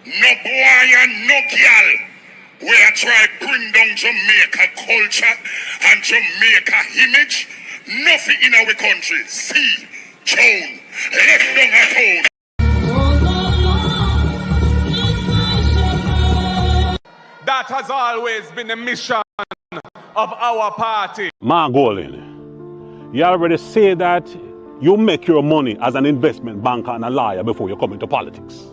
No boy and no girl. We are trying to bring down Jamaica culture and Jamaica image. Nothing in our country. See, Joan, left down a town. That has always been the mission of our party. Ma Golding, you already say that you make your money as an investment banker and a lawyer before you come into politics.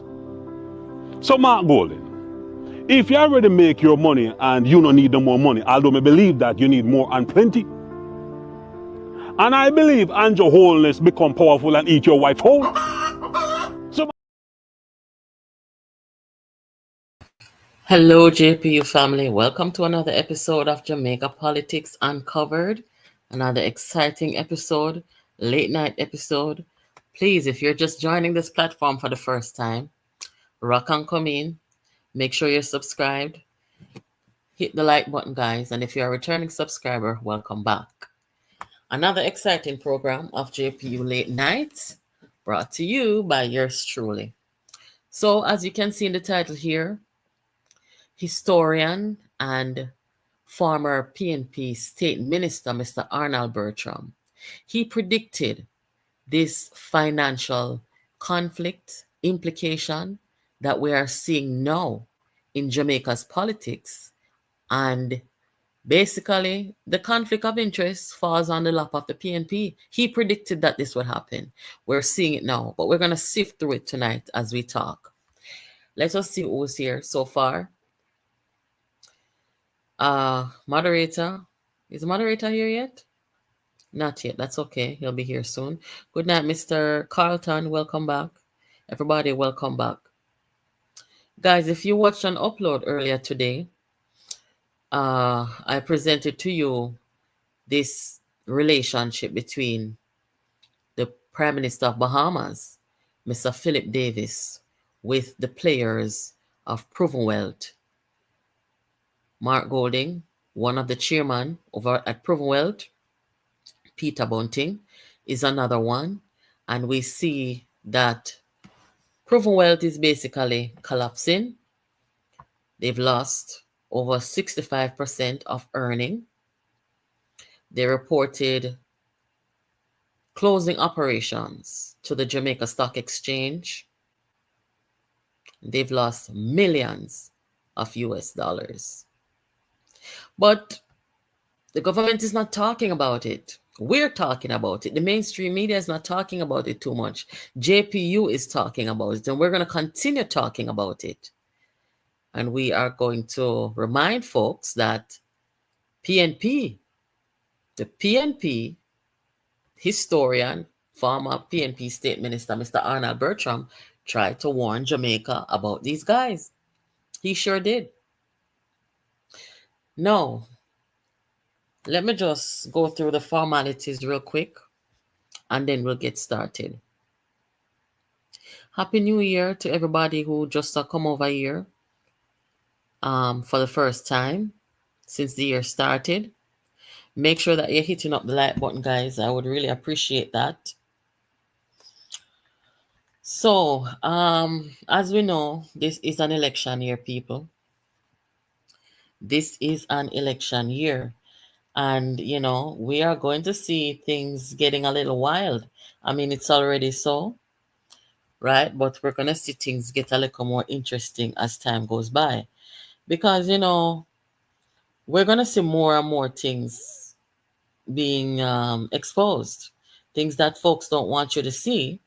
So Ma Golding, if you already make your money and you don't need no more money, although I believe that you need more and plenty, and I believe and your wholeness become powerful and eat your wife whole. So Hello, JPU family. Welcome to another episode of Jamaica Politics Uncovered. Another exciting episode, late night episode. Please, if you're just joining this platform for the first time, rock and come in. Make sure you're subscribed. Hit the like button, guys. And if you're a returning subscriber, welcome back. Another exciting program of JPU Late Nights brought to you by yours truly. So, as you can see in the title here, historian and former PNP State Minister, Mr. Arnold Bertram, he predicted this financial conflict implication that we are seeing now in Jamaica's politics. And basically, the conflict of interest falls on the lap of the PNP. He predicted that this would happen. We're seeing it now, but we're going to sift through it tonight as we talk. Let us see who's here so far. Moderator. Is the moderator here yet? Not yet. That's okay. He'll be here soon. Good night, Mr. Carlton. Welcome back. Everybody, welcome back. Guys, if you watched an upload earlier today, I presented to you this relationship between the Prime Minister of Bahamas, Mr. Philip Davis, with the players of Proven Wealth. Mark Golding, one of the chairmen over at Proven Wealth, Peter Bunting is another one. And we see that Proven Wealth is basically collapsing. They've lost over 65% of earning. They reported closing operations to the Jamaica Stock Exchange. They've lost millions of US dollars. But the government is not talking about it. We're talking about it. The mainstream media is not talking about it too much. JPU is talking about it, and we're going to continue talking about it. And we are going to remind folks that PNP, the PNP historian, former PNP State Minister, Mr. Arnold Bertram, tried to warn Jamaica about these guys. He sure did. Now, let me just go through the formalities real quick, and then we'll get started. Happy New Year to everybody who just come over here for the first time since the year started. Make sure that you're hitting up the like button, guys. I would really appreciate that. So, as we know, this is an election year, people. This is an election year. And, you know, we are going to see things getting a little wild. I mean, it's already so, right? But we're going to see things get a little more interesting as time goes by. Because, you know, we're going to see more and more things being exposed. Things that folks don't want you to see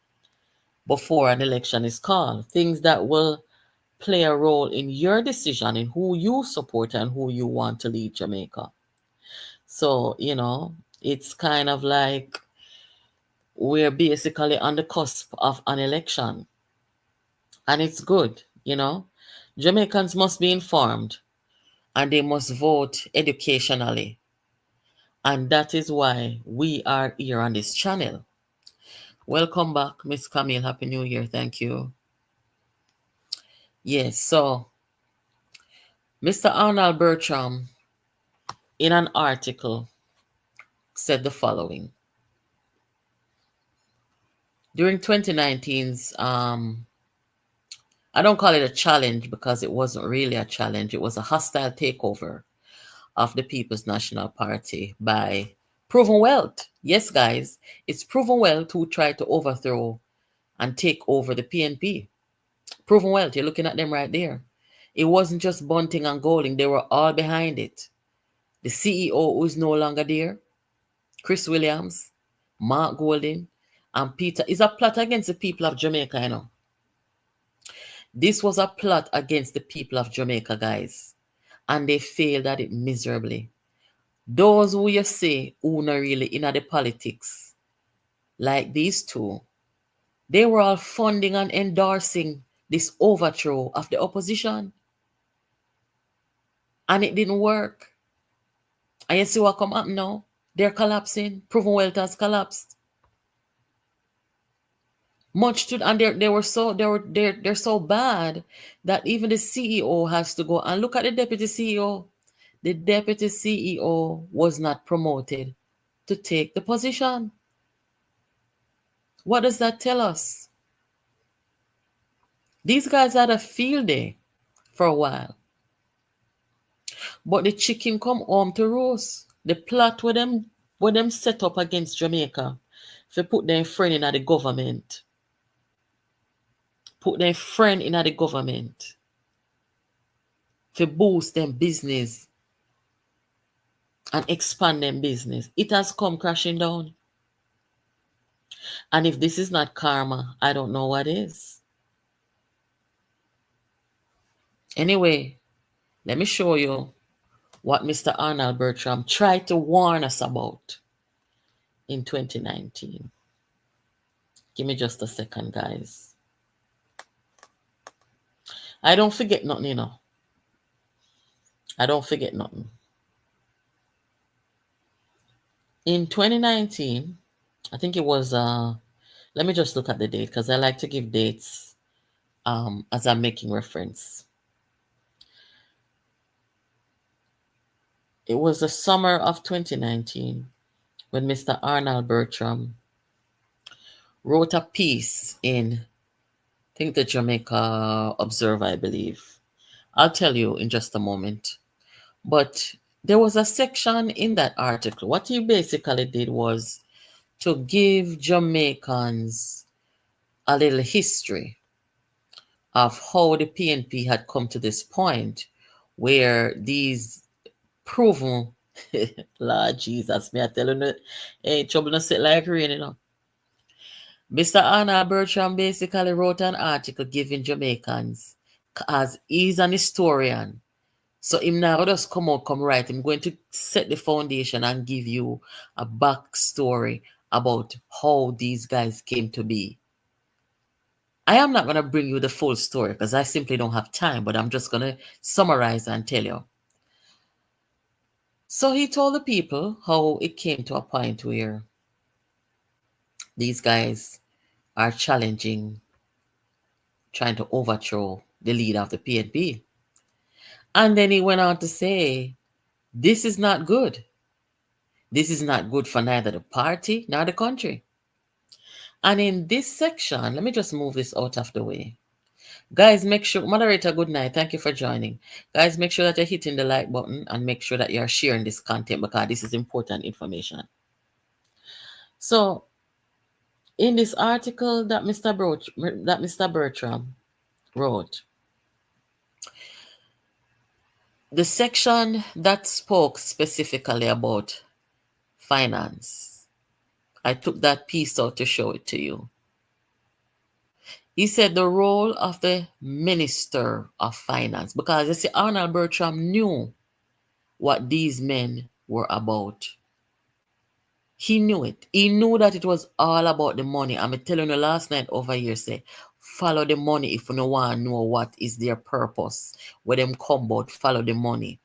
before an election is called. Things that will play a role in your decision in who you support and who you want to lead Jamaica. So, you know, it's kind of like we're basically on the cusp of an election. And it's good, you know. Jamaicans must be informed and they must vote educationally. And that is why we are here on this channel. Welcome back, Miss Camille. Happy New Year. Thank you. Yes, so Mr. Arnold Bertram, in an article, said the following. During 2019's I don't call it a challenge because it wasn't really a challenge. It was a hostile takeover of the People's National Party by Proven Wealth. Yes, guys, it's Proven Wealth who tried to overthrow and take over the PNP. Proven Wealth, you're looking at them right there. It wasn't just Bunting and Golding, they were all behind it. The CEO who is no longer there, Chris Williams, Mark Golding, and Peter, is a plot against the people of Jamaica, you know. This was a plot against the people of Jamaica, guys. And they failed at it miserably. Those who you say who not really in the politics, like these two, they were all funding and endorsing this overthrow of the opposition. And it didn't work. And you see what come up now? They're collapsing. Proven Wealth has collapsed. Much to, and they're so bad that even the CEO has to go and look at the deputy CEO. The deputy CEO was not promoted to take the position. What does that tell us? These guys had a field day for a while. But the chicken come home to roost. The plot with them set up against Jamaica, if they put their friend in the government. Put their friend in the government. To boost them business and expand them business. It has come crashing down. And if this is not karma, I don't know what is. Anyway, let me show you what Mr. Arnold Bertram tried to warn us about in 2019. Give me just a second, guys. I don't forget nothing, you know. I don't forget nothing. In 2019, I think it was, let me just look at the date because I like to give dates as I'm making reference. It was the summer of 2019 when Mr. Arnold Bertram wrote a piece in, I think, the Jamaica Observer, I believe. I'll tell you in just a moment. But there was a section in that article. What he basically did was to give Jamaicans a little history of how the PNP had come to this point where these proven, Lord Jesus, me I tell you, hey, trouble not sit like rain, you know. Mr. Arnold Bertram basically wrote an article giving Jamaicans, as he's an historian, so him now just come right. I'm going to set the foundation and give you a backstory about how these guys came to be. I am not going to bring you the full story because I simply don't have time, but I'm just going to summarize and tell you. So he told the people how it came to a point where these guys are challenging, trying to overthrow the leader of the PNP. And then he went on to say, this is not good. This is not good for neither the party nor the country. And in this section, let me just move this out of the way. Guys, make sure, moderator, good night. Thank you for joining. Guys, make sure that you're hitting the like button and make sure that you're sharing this content because this is important information. So, in this article that Mr. Bertram wrote, the section that spoke specifically about finance, I took that piece out to show it to you. He said the role of the Minister of Finance, because you see, Arnold Bertram knew what these men were about. He knew it. He knew that it was all about the money. I'm telling you last night over here, say, follow the money if you don't want to know what is their purpose. Where them come about, follow the money.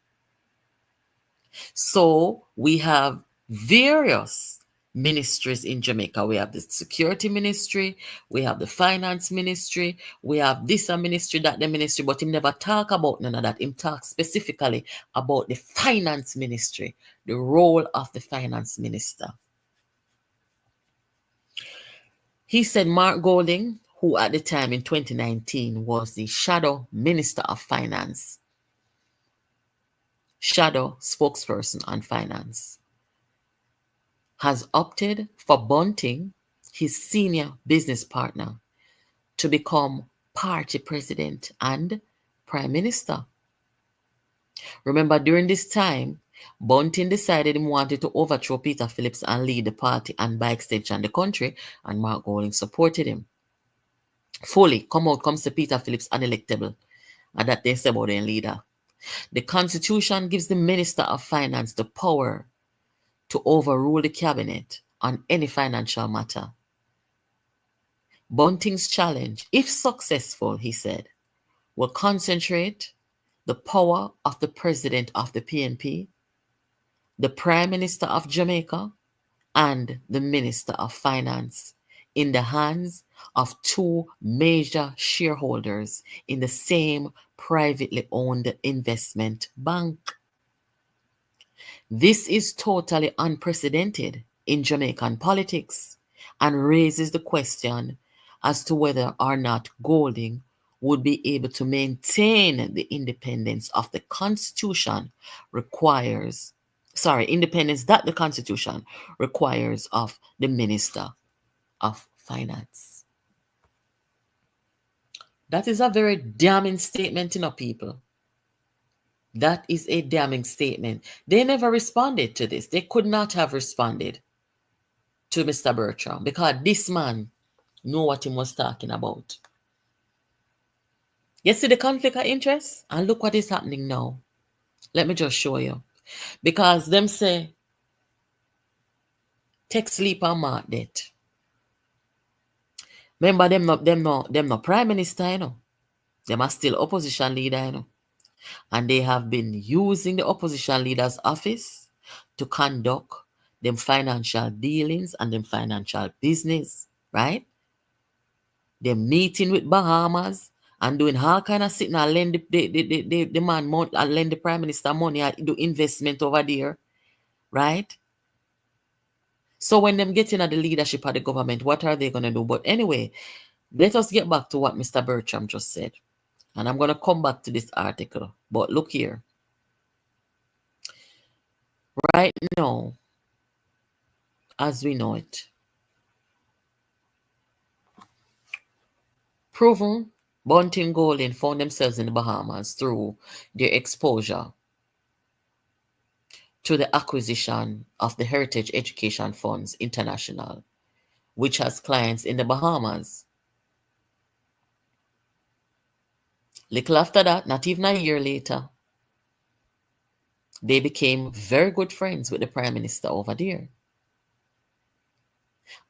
So we have various ministries in Jamaica. We have the security ministry, we have the finance ministry, we have this ministry, that the ministry, but him never talk about none of that. Him talk specifically about the finance ministry, the role of the finance minister. He said Mark Golding, who at the time in 2019 was the shadow Minister of Finance, shadow spokesperson on finance, has opted for Bunting, his senior business partner, to become party president and prime minister. Remember, during this time, Bunting decided he wanted to overthrow Peter Phillips and lead the party and by extension the country, and Mark Golding supported him. Fully, come out comes to Peter Phillips unelectable, and that they say about their leader. The Constitution gives the Minister of Finance the power to overrule the cabinet on any financial matter. Bunting's challenge, if successful, he said, will concentrate the power of the president of the PNP, the Prime Minister of Jamaica, and the Minister of Finance in the hands of two major shareholders in the same privately owned investment bank. This is totally unprecedented in Jamaican politics and raises the question as to whether or not Golding would be able to maintain the independence of the Constitution independence that the Constitution requires of the Minister of Finance. That is a very damning statement, people. That is a damning statement. They never responded to this. They could not have responded to Mr. Bertram because this man knew what he was talking about. You see the conflict of interest? And look what is happening now. Let me just show you. Because them say, take sleep and mark that. Remember, them no prime minister, Them are still opposition leader, And they have been using the opposition leader's office to conduct them financial dealings and them financial business, right? They're meeting with Bahamas and doing all kind of sitting and lend the man money, and lend the prime minister money and do investment over there, right? So when them get into the leadership of the government, what are they going to do? But anyway, let us get back to what Mr. Bertram just said. And I'm going to come back to this article. But look here. Right now, as we know it, proven Bunting Golding found themselves in the Bahamas through their exposure to the acquisition of the Heritage Education Funds International, which has clients in the Bahamas. Little after that, not even a year later, they became very good friends with the Prime Minister over there.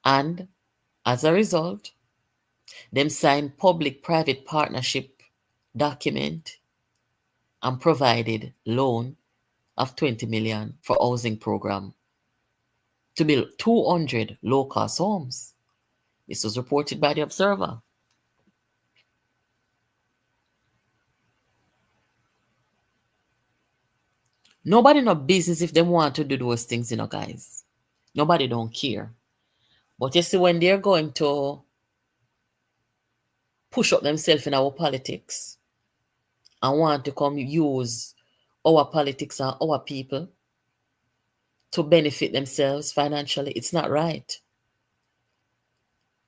And as a result, them signed public-private partnership document and provided loan of 20 million for housing program to build 200 low-cost homes. This was reported by the Observer. Nobody no business if they want to do those things, guys. Nobody don't care. But you see, when they're going to push up themselves in our politics and want to come use our politics and our people to benefit themselves financially, it's not right.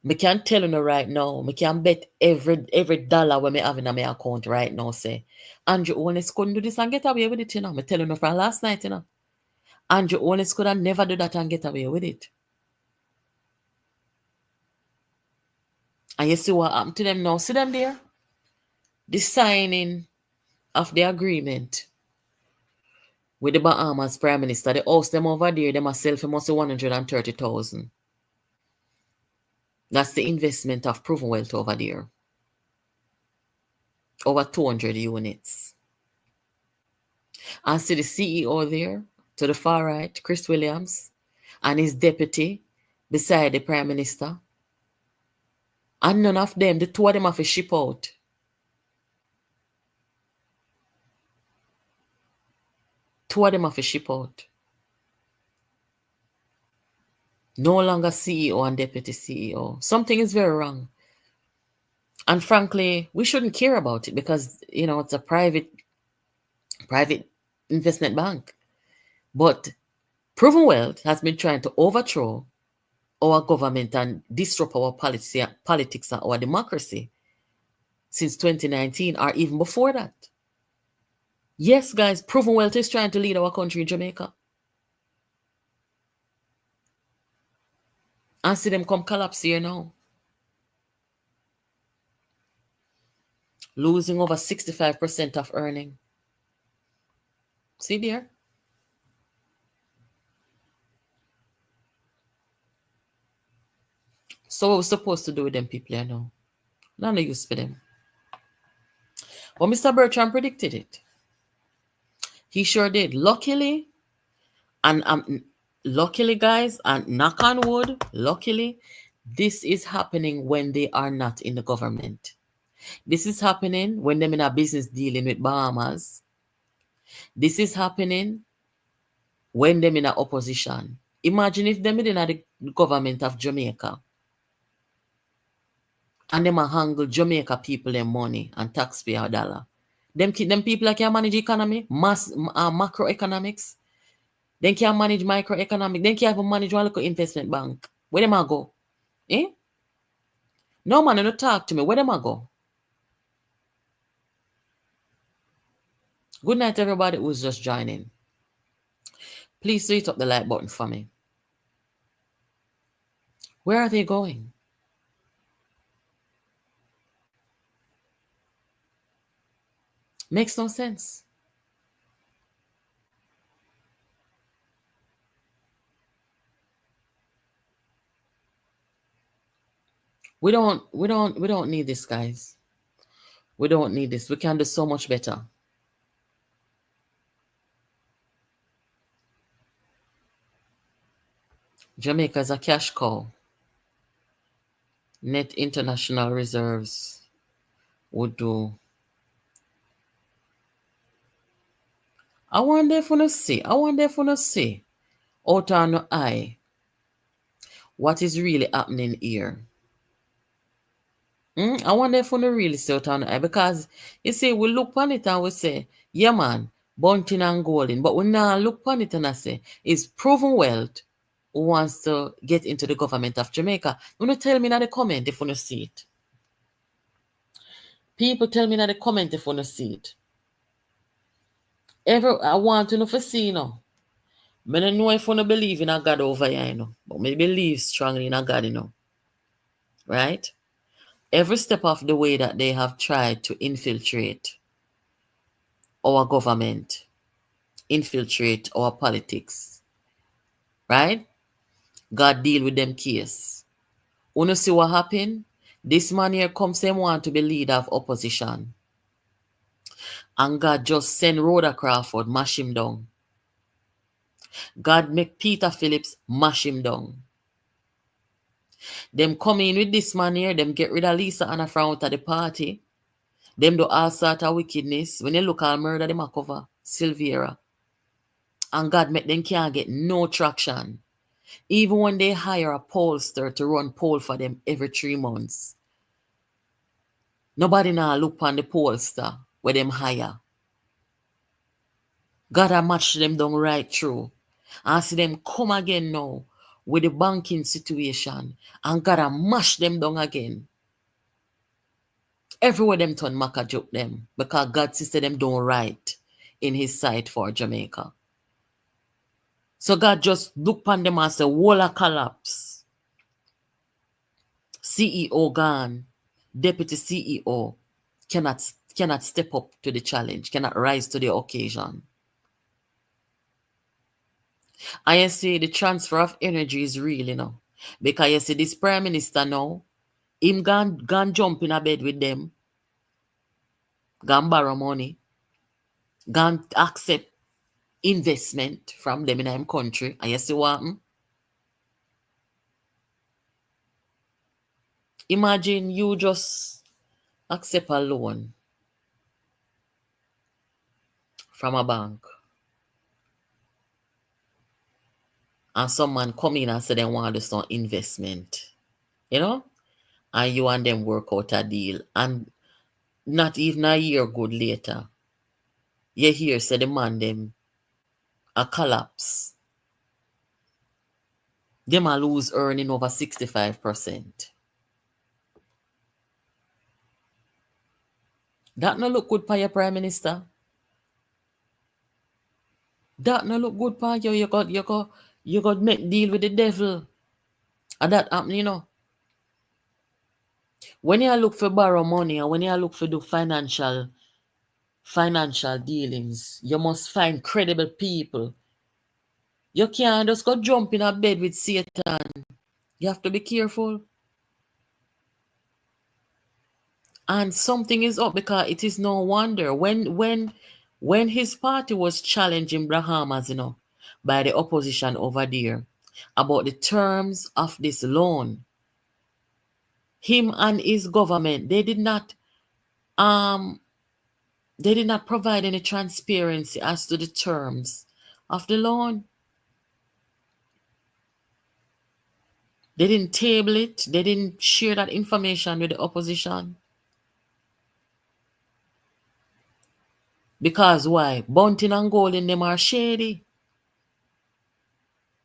Me can tell you right now, me can bet every dollar when me have in my account right now, say, Andrew Owens couldn't do this and get away with it, Me tell you from last night, Andrew Owens could have never do that and get away with it. And you see what happened to them now? See them there? The signing of the agreement with the Bahamas Prime Minister, the house them over there, them myself must be 130,000. That's the investment of proven wealth over there. Over 200 units. And see the CEO there, to the far right, Chris Williams, and his deputy beside the Prime Minister. And none of them, the two of them have to ship out. Two of them have to ship out. No longer CEO and deputy CEO. Something is very wrong. And frankly, we shouldn't care about it because, it's a private investment bank. But Proven Wealth has been trying to overthrow our government and disrupt our politics and our democracy since 2019 or even before that. Yes, guys, Proven Wealth is trying to lead our country in Jamaica. And see them come collapse here now. Losing over 65% of earning. See there? So what we're supposed to do with them people here now? None of use for them. But Mr. Bertram predicted it. He sure did. Luckily, guys, and knock on wood, luckily, this is happening when they are not in the government. This is happening when they're in a business dealing with Bahamas. This is happening when they're in a opposition. Imagine if they're in the government of Jamaica and them a handle Jamaica people their money and taxpayer dollar. Them people that can manage economy, macroeconomics. They can't manage microeconomics. They can't even manage one local investment bank. Where them a go? Eh? No man, don't talk to me. Where them a go? Good night, everybody who's just joining. Please hit up the like button for me. Where are they going? Makes no sense. We don't need this, guys. We don't need this. We can do so much better. Jamaica is a cash cow. Net international reserves would do. I wonder if we see out on the eye what is really happening here. I wonder if we really see out on the eye, because you see, we look on it and we say, yeah man, Bunting and Golding, but we now look on it and I say, it's Proven Wealth who wants to get into the government of Jamaica. You know, tell me in the comment if you see it. People tell me in the comment if you see it. I want to know if you see, I don't know if you believe in a God over here, but I believe strongly in a God, right? Every step of the way that they have tried to infiltrate our government, infiltrate our politics, right? God deal with them case. You see what happened? This man here comes and want to be leader of opposition. And God just send Rhoda Crawford, mash him down. God make Peter Phillips mash him down. Them come in with this man here, them get rid of Lisa Anna from out of the party. Them do all sort of wickedness. When you look at murder, them a cover Silvera. And God make them can't get no traction. Even when they hire a pollster to run poll for them every 3 months. Nobody now look on the pollster where them hire. God a match them down right through. And see them come again now with the banking situation. And God a mash them down again. Everywhere them turn Maca joke them. Because God said them don't right in his sight for Jamaica. So God just look upon them and say, wall a collapse. CEO gone. Deputy CEO cannot step up to the challenge, cannot rise to the occasion. And you see, the transfer of energy is real, Because you see, this Prime Minister now, him gone jump in a bed with them, gone borrow money, gone accept investment from them in him country. And you see what happened? Imagine you just accept a loan from a bank. And someone come in and say they want to do some investment. and you and them work out a deal, and not even a year good later, you hear say the man them a collapse. Them a lose earning over 65%. That no look good for your Prime Minister. That no look good for you. You got make deal with the devil. And that happen, you know. When you look for borrow money and when you look for do financial dealings, you must find credible people. You can't just go jump in a bed with Satan. You have to be careful. And something is up, because it is no wonder when his party was challenging Bahamas, you know, by the opposition over there about the terms of this loan, him and his government, they did not provide any transparency as to the terms of the loan. They didn't table it. They didn't share that information with the opposition. Because why? Bunting and Golding, them are shady.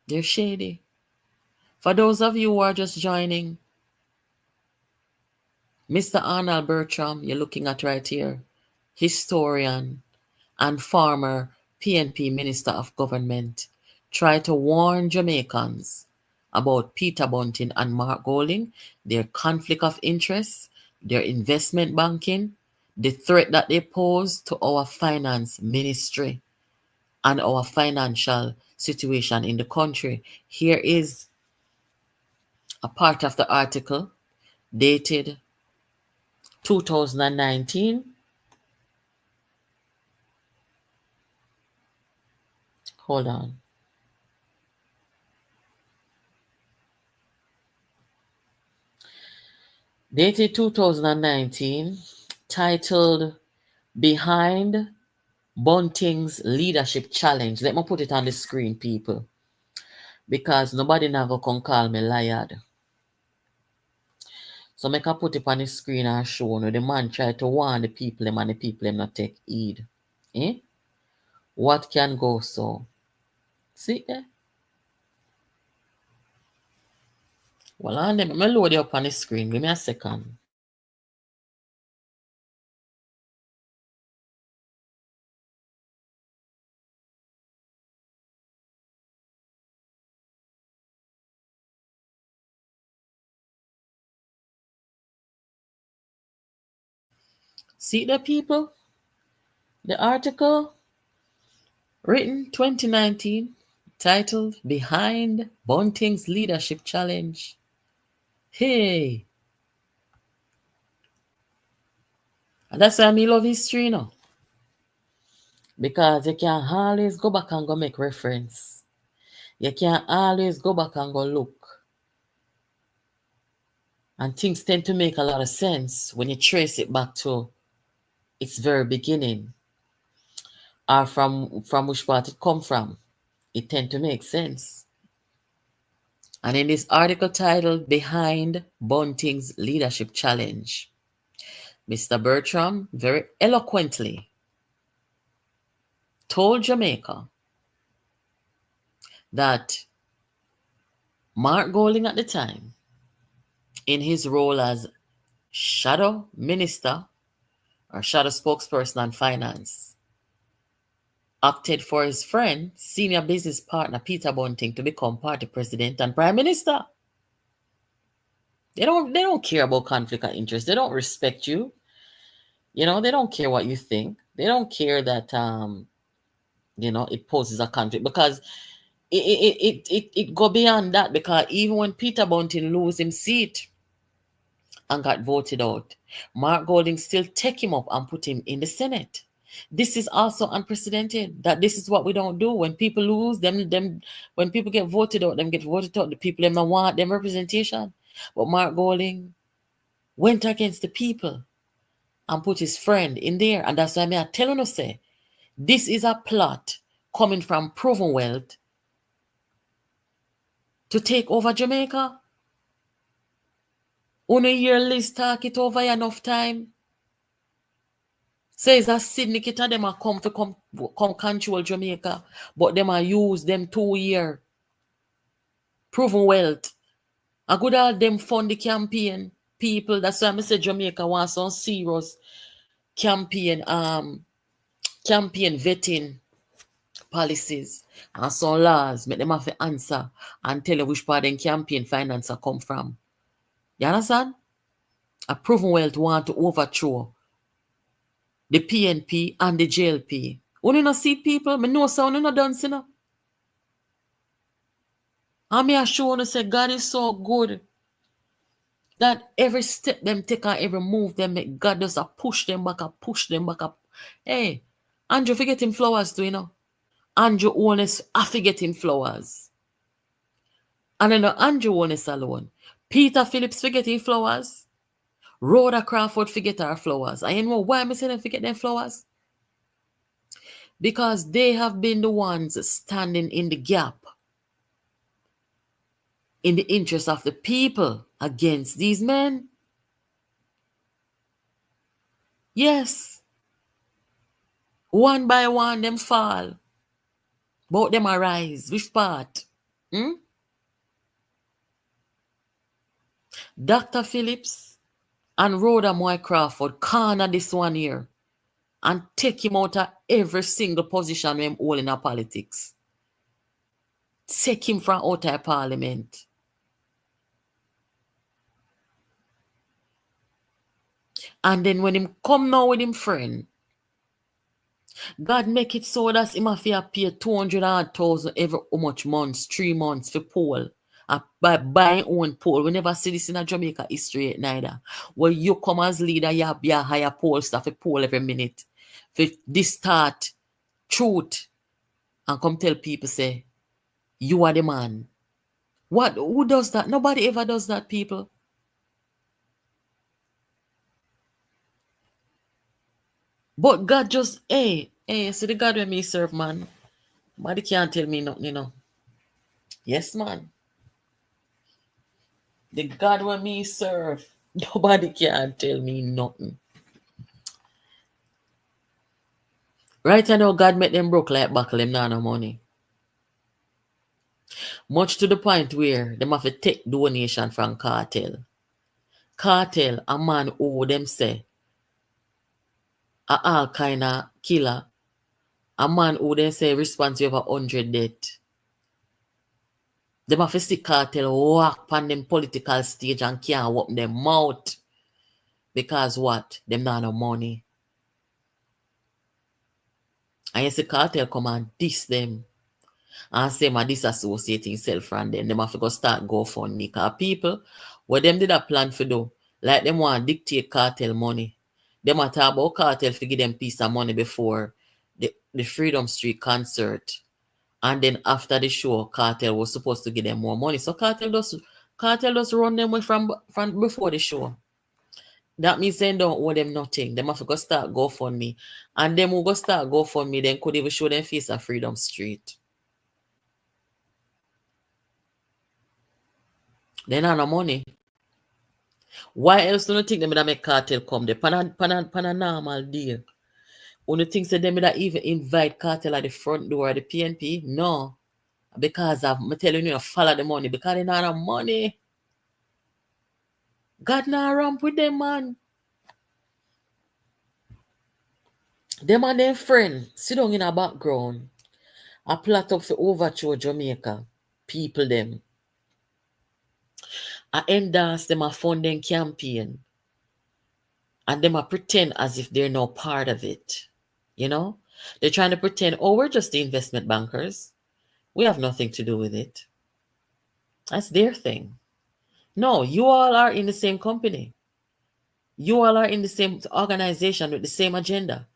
They're shady. For those of you who are just joining, Mr. Arnold Bertram, you're looking at right here, historian and former PNP Minister of Government, tried to warn Jamaicans about Peter Bunting and Mark Golding, their conflict of interest, their investment banking, the threat that they pose to our finance ministry and our financial situation in the country. Here is a part of the article dated 2019. Hold on. Dated 2019, titled Behind Bunting's Leadership Challenge. Let me put it on the screen, people, because nobody never can call me liar. So make I put it on the screen and show you. The man tried to warn the people and the people them not take heed. Eh? What can go so? See eh? Well, I'm load it up on the screen. Give me a second. See the people? The article written 2019, titled Behind Bunting's Leadership Challenge. Hey! And that's why I love history, you know. Because you can always go back and go make reference. You can always go back and go look. And things tend to make a lot of sense when you trace it back to its very beginning. Or from which part it come from. It tend to make sense. And in this article titled Behind Bunting's Leadership Challenge, Mr. Bertram very eloquently told Jamaica that Mark Golding at the time, in his role as shadow minister or shadow spokesperson on finance, opted for his friend, senior business partner Peter Bunting to become party president and prime minister. They don't care about conflict of interest. They don't respect you. You know, they don't care what you think. They don't care that it poses a conflict, because it go beyond that, because even when Peter Bunting lose his seat and got voted out, Mark Golding still take him up and put him in the Senate. This is also unprecedented. That this is what we don't do. When people lose, when people get voted out, the people them want them representation. But Mark Golding went against the people and put his friend in there. And that's why I tell you, say, this is a plot coming from proven wealth to take over Jamaica. Only hear Liz talk it over enough time. Says a Sydney kita them a come control Jamaica, but them a use them 2 year proven wealth. A good all them fund the campaign people. That's why I say Jamaica wants some serious campaign vetting policies and some laws. Make them have to answer and tell you which part of campaign finance come from. You understand? A proven wealth want to overthrow the PNP and the JLP. When you not see people, I know so you not done see no. And me assure you say God is so good that every step them take and every move them make, God does a push them back up, push them back up. Hey, Andrew forget him flowers too, you know. Andrew Honest, I forget him flowers. And then Andrew Honest alone. Peter Phillips forget him flowers. Rhoda Crawford forget her flowers. And you know why I say them forget them flowers? Because they have been the ones standing in the gap in the interest of the people against these men. Yes. One by one, them fall. Both them arise. Which part? Dr. Phillips and Rhoda Moy Crawford corner this one here and take him out of every single position we hold in our politics. Take him from out of parliament. And then when him come now with him friend, God make it so that him have to pay 200,000 every how much months, 3 months for poll. By buying own poll. We never see this in a Jamaica history neither. Where you come as leader, you have your higher poll stuff, a poll every minute. For distort truth. And come tell people say, you are the man. What? Who does that? Nobody ever does that, people. But God just, hey, so the God when me serve, man. Nobody can't tell me nothing, you know. Yes, man. The God when me serve, nobody can tell me nothing. Right now, God make them broke like buckle, them not no money. Much to the point where them have to take donation from cartel. Cartel, a man who them say, a all kind of killer. A man who them say responsible for 100 death. Them have to see cartel walk on them political stage and can't open them mouth. Because what? Them not no money. And you see cartel come and diss them. And say ma disassociate himself from them. Them have to go start GoFundMe. Because people, what them did a plan for do, like them want to dictate cartel money. Them a talk about cartel to give them piece of money before the Freedom Street concert. And then after the show, cartel was supposed to give them more money. So cartel just run them away from before the show. That means they don't owe them nothing. Them have to go start GoFundMe. And them who go start GoFundMe, then could even show them face of Freedom Street. They not no money. Why else do you think them would make cartel come there? Pan a normal deal. You think say them would even invite cartel at the front door of the PNP? No. Because I'm telling you, follow the money. Because they not no money. God not ramp with them, man. Them and them friend sit down in a background. A plot up for overthrow Jamaica. People them. I endorse them a fund them campaign. And them a pretend as if they're no part of it. You know? They're trying to pretend, oh, we're just the investment bankers. We have nothing to do with it. That's their thing. No, you all are in the same company. You all are in the same organization with the same agenda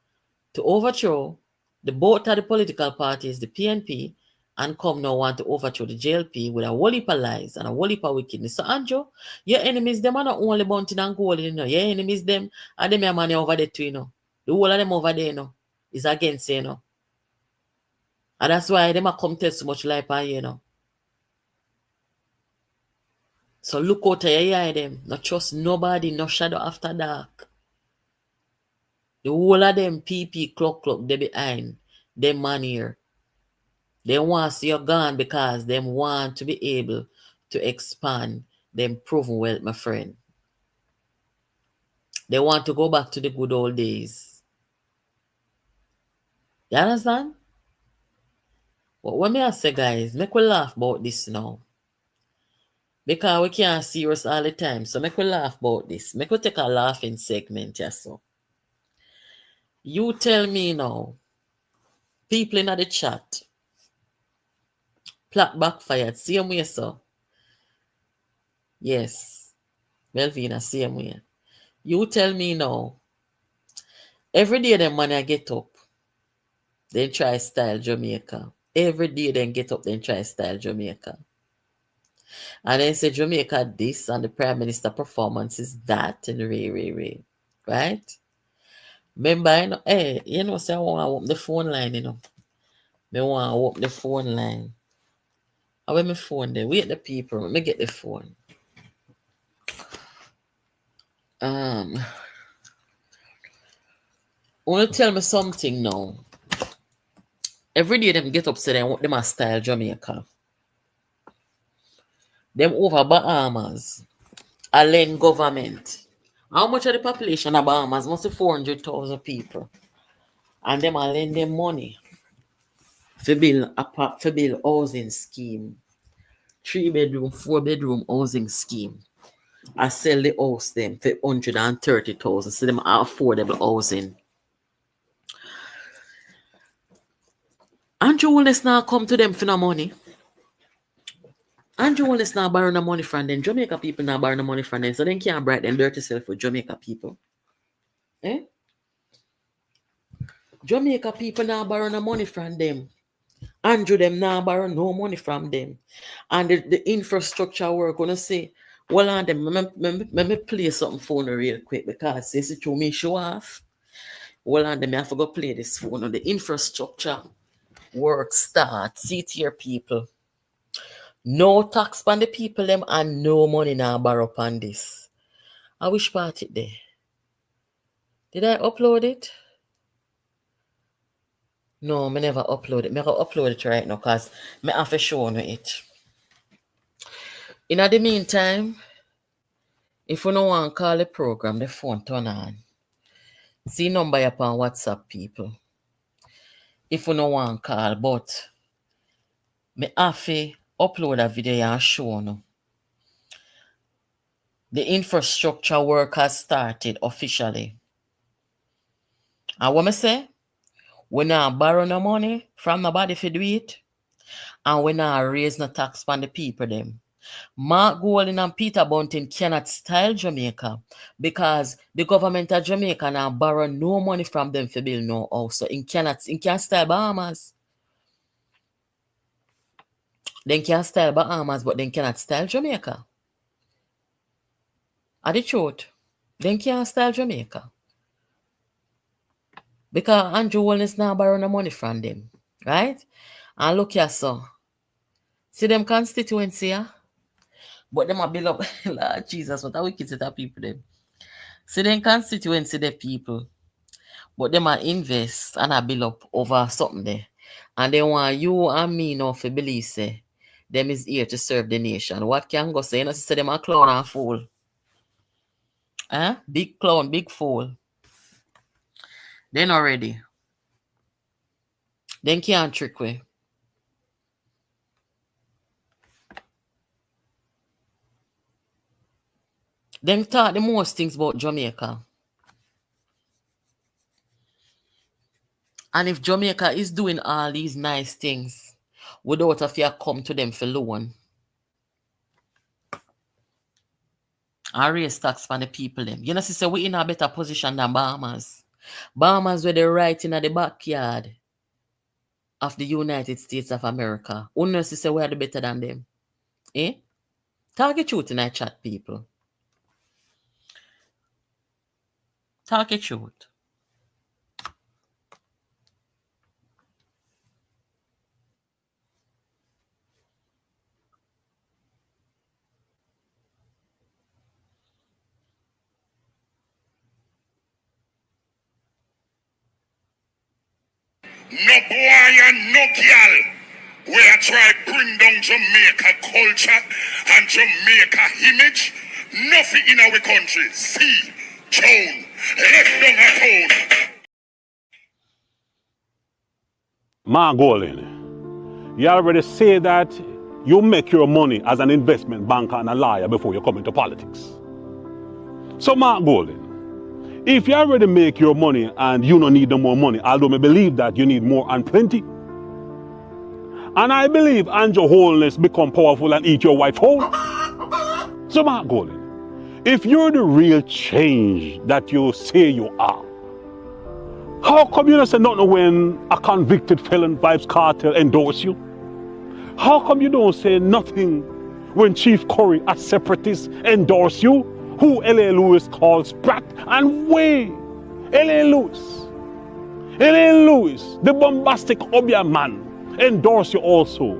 to overthrow both of the political parties, the PNP, and come now want to overthrow the JLP with a whole heap of lies and a whole heap of wickedness. So, Andrew, your enemies, them are not only Bunting and Golding, you know. Your enemies, them, and them are money over there too, you know. The whole of them over there, you know, is against you, you know. And that's why them are come tell so much life on you, you know. So look out your eye them. Not trust nobody, no shadow after dark. The whole of them PP clock they behind. Them man here. They want to see you gone because them want to be able to expand them proven wealth, my friend. They want to go back to the good old days. You understand? But what me I say, guys, make we laugh about this now. Because we can't serious all the time. So make we laugh about this. Make we take a laughing segment, yes. So you tell me now, people in the chat, plot backfired, same way, so. Yes. Melvina, same way. You tell me now, every day them money I get up, then try style Jamaica. Every day then get up, then try style Jamaica. And then say Jamaica this and the Prime Minister performance is that and ray. Right? Remember, you know, hey, you know, say I want to open the phone line, you know. I want to open the phone line. I want my phone there. Wait the people. Let me get the phone. Want to tell me something now. Every day them get up say they must style Jamaica. Them over Bahamas. A lend government. How much of the population of Bahamas? Must be 400,000 people. And them are lend them money. For build housing scheme. 3-bedroom, 4-bedroom housing scheme. I sell the house them for 130,000. So them are affordable housing. Andrew Wallace now come to them for no money. Andrew Wallace now borrow no money from them. Jamaica people now borrow no money from them. So they can't bright them dirty self with Jamaica people. Eh? Jamaica people now borrow no money from them. Andrew them now borrow no money from them. And the infrastructure work, gonna say, well on them, let me play something phone real quick because this is to me show off. Well on them, I have to go play this phone. The infrastructure work start. See it here, people. No tax on the people them and no money now borrow on this. I wish part it there. Did I upload it? No, I never upload it. I will upload it right now because I have to show you it. In the meantime, if you don't want to call the program, the phone turn on. See number upon WhatsApp, people. If you don't want to call, but I have to upload a video and show you. The infrastructure work has started officially. And what I say? We not borrow no money from nobody to do it. And we not raise no tax from the people them. Mark Golding and Peter Bunting cannot style Jamaica because the government of Jamaica now borrow no money from them to build no house. So it can't style Bahamas. They can style Bahamas, but they cannot style Jamaica. Are the truth? They can't style Jamaica. Because Andrew Wallace now borrow no money from them. Right? And look here, so. See them constituency, yeah? But them a build up. Lord Jesus, what a wicked set of people them. See them constituency the people. But them a invest and a build up over something there. And they want you and me now to believe say them is here to serve the nation. What can go say? You know, say them a clown and fool. Big clown, big fool. They not ready. They can't trick we. Them talk the most things about Jamaica. And if Jamaica is doing all these nice things without a fear come to them for loan and raise tax for the people them. You know, sister, we in a better position than Bahamas. Bahamas were the right in the backyard of the United States of America. Unless sister, we are the better than them. Eh? Talk it truth in that chat, people. Talk it truth. No boy and no girl. We are trying to bring down Jamaica culture and Jamaica image. Nothing in our country. See, Joan, left down a town. Mark Golding, you already say that you make your money as an investment banker and a lawyer before you come into politics. So Mark Golding, if you already make your money and you don't need no more money, although I believe that you need more and plenty, and I believe and your wholeness become powerful and eat your wife whole. So Mark Golding, if you're the real change that you say you are, how come you don't say nothing when a convicted felon Vibes Cartel endorse you? How come you don't say nothing when Chief Curry, a separatist, endorse you? Who L.A. Lewis calls brat and way? L.A. Lewis, the bombastic Obia man, endorse you also,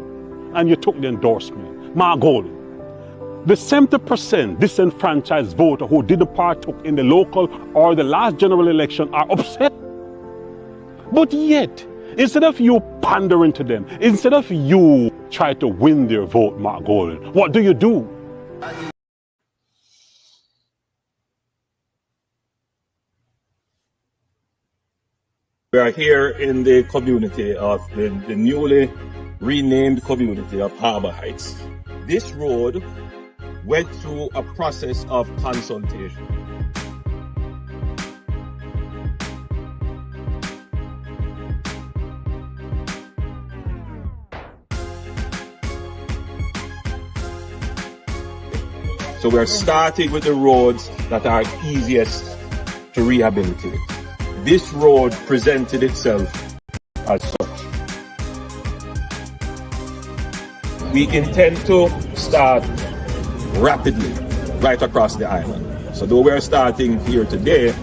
and you took the endorsement. Mark Golding, the 70% disenfranchised voter who didn't partook in the local or the last general election are upset. But yet, instead of you pandering to them, instead of you try to win their vote, Mark Golding, what do? We are here in the community of the newly renamed community of Harbour Heights. This road went through a process of consultation. So we're starting with the roads that are easiest to rehabilitate. This road presented itself as such. We intend to start rapidly right across the island. So though we're starting here today,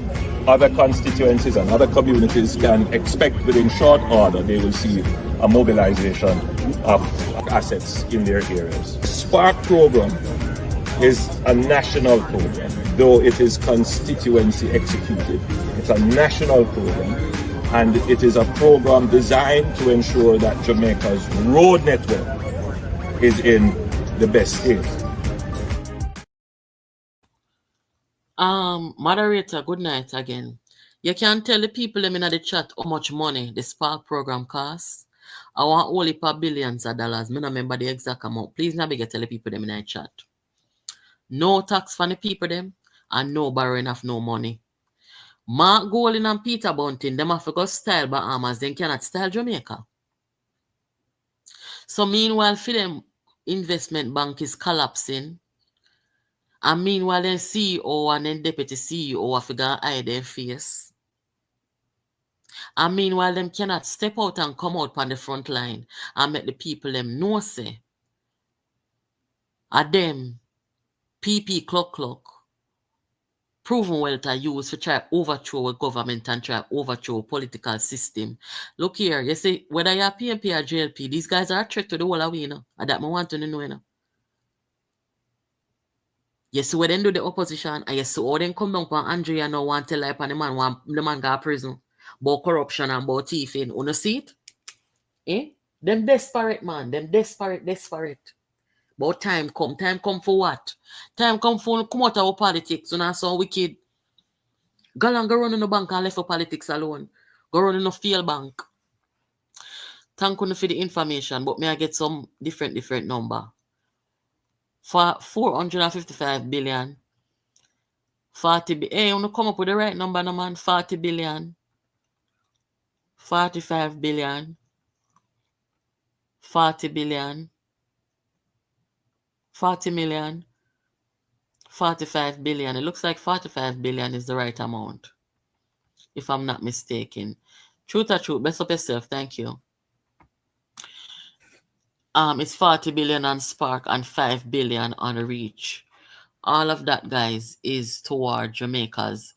other constituencies and other communities can expect within short order they will see a mobilization of assets in their areas. The Spark program is a national program, though it is constituency executed. It's a national program, and it is a program designed to ensure that Jamaica's road network is in the best state. Moderator, good night again. You can tell the people in the chat how much money the Spark program costs. I want only per billions of dollars. I don't remember the exact amount. Please not tell the people in the chat. No tax for the people them, and no borrowing of no money. Mark Golding and Peter Bunting, them have to go style Bahamas, they cannot style Jamaica. So meanwhile, for them, investment bank is collapsing. And meanwhile, then CEO and then deputy CEO have to hide their face. And meanwhile, them cannot step out and come out on the front line and make the people them know say. A them PP clock proven well to use to try overthrow a government and try overthrow a political system. Look here, you see, whether you're PNP or JLP, these guys are a threat to the whole of we, you know. And that I want to know, you know. You see what they do the opposition, and you see how they come down from Andrea now want to lie on the man go to prison. About corruption and about thieving. You know see it? Eh? Them desperate, man. Them desperate. But time come for what? Time come for come out of politics. You know, so wicked. Go run in the bank and left for politics alone. Go run in a field bank. Thank you for the information, but may I get some different number? For 455 billion. 40 billion. Hey, you want to come up with the right number, no man? 40 billion. 45 billion. 40 billion. 40 million. 45 billion. It looks like 45 billion is the right amount, if I'm not mistaken. Truth or truth, best up yourself. Thank you. It's 40 billion on Spark and 5 billion on Reach. All of that, guys, is toward Jamaica's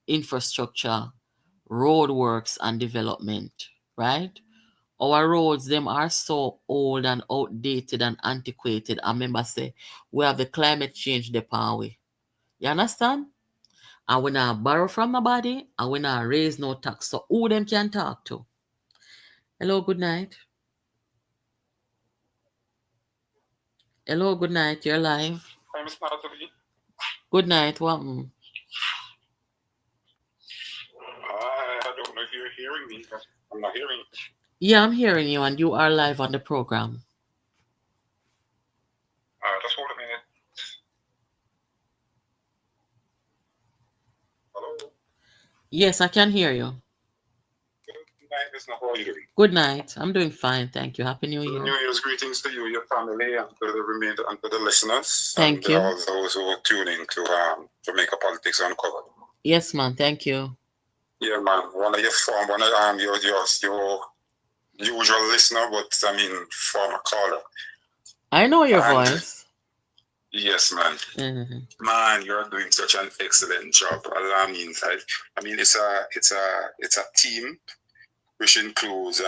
infrastructure, road works, and development, right? Our roads, them are so old and outdated and antiquated. I remember say, we have the climate change dependent way. You understand? And we not borrow from nobody, and we not raise no tax. So who them can talk to? Hello, good night. Hello, good night. You're live. Hi, Miss Natalie. Good night. What? I don't know if you're hearing me. I'm not hearing you. Yeah, I'm hearing you, and you are live on the program. Just hold a minute. Hello. Yes, I can hear you. Good night, Miss Natalie. How are you doing? Good night. I'm doing fine, thank you. Happy New Year. New Year's greetings to you, your family, and to the remainder, and to the listeners. Thank and you. all those who are tuning to Jamaica Politics Uncovered. Yes, man. Thank you. Yeah, man. One of your usual listener, but I mean former caller. I know your voice. Yes, man. Mm-hmm. Man, you're doing such an excellent job. I mean, it's a team which includes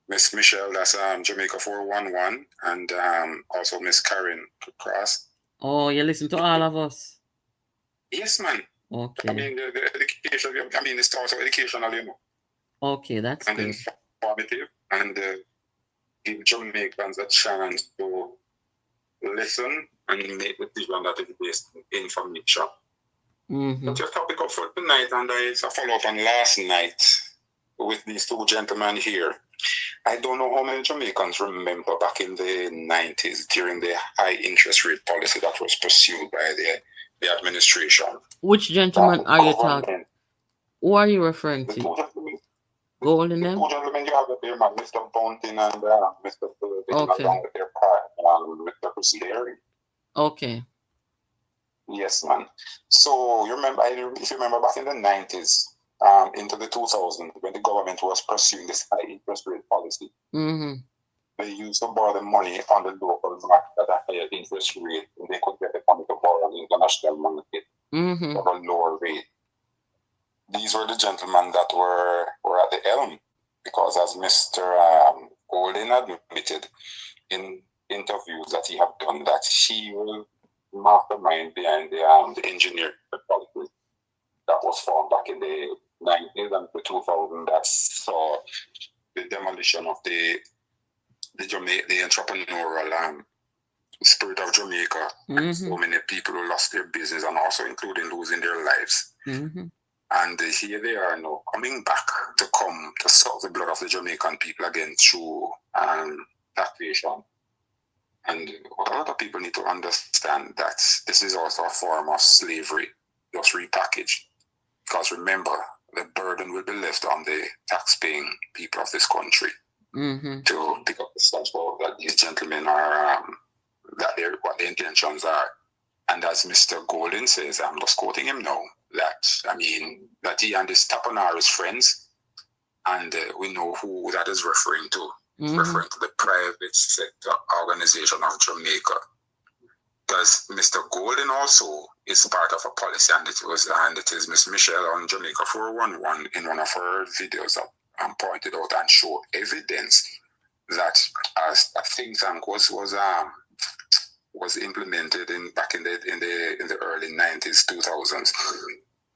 Miss Michelle, that's Jamaica 411, and also Miss Karen Cross. Oh, you listen to all of us? Yes, man. Okay. I mean, the education, I mean, it's also educational, you know. Okay, that's and good. Informative, and give Jamaicans a chance to listen and make a decision that is based on information. Mm-hmm. That's your topic up for tonight, and it's a follow-up on last night with these two gentlemen here. I don't know how many Jamaicans remember back in the 90s during the high interest rate policy that was pursued by the administration. Which gentleman are you talking? Who are you referring to? Golding them? The two gentlemen you have up there, man, Mr. Bunting and Mr. Philip, okay. along with their partner, Mr. Chris Leary. Okay. Yes, man. So you remember, if you remember back in the 90s, into the 2000s, when the government was pursuing this high interest rate policy, mm-hmm. they used to borrow the money on the local market at a higher interest rate, and they could get the money to borrow on the international market mm-hmm. at a lower rate. These were the gentlemen that were at the helm, because as Mr. Golding admitted in interviews that he had done, that he will mastermind behind the engineering policy that was formed back in the 90s and the 2000s that saw the demolition of the entrepreneurial spirit of Jamaica. Mm-hmm. So many people who lost their business, and also including losing their lives. Mm-hmm. And here they are now coming back to suck the blood of the Jamaican people again through taxation. And what a lot of people need to understand, that this is also a form of slavery, just repackaged. Because remember, the burden will be left on the tax-paying people of this country mm-hmm. to pick up the stuff that these gentlemen are, what their intentions are. And as Mr. Golding says, I'm just quoting him now, that he and his Tapanara's friends, and we know who that is referring to. Mm-hmm. Referring to the private sector organization of Jamaica. Because Mr. Golding also is part of a policy, and it is Miss Michelle on Jamaica 411 in one of her videos that pointed out and showed evidence that as a think tank was implemented back in the early 90s, 2000s,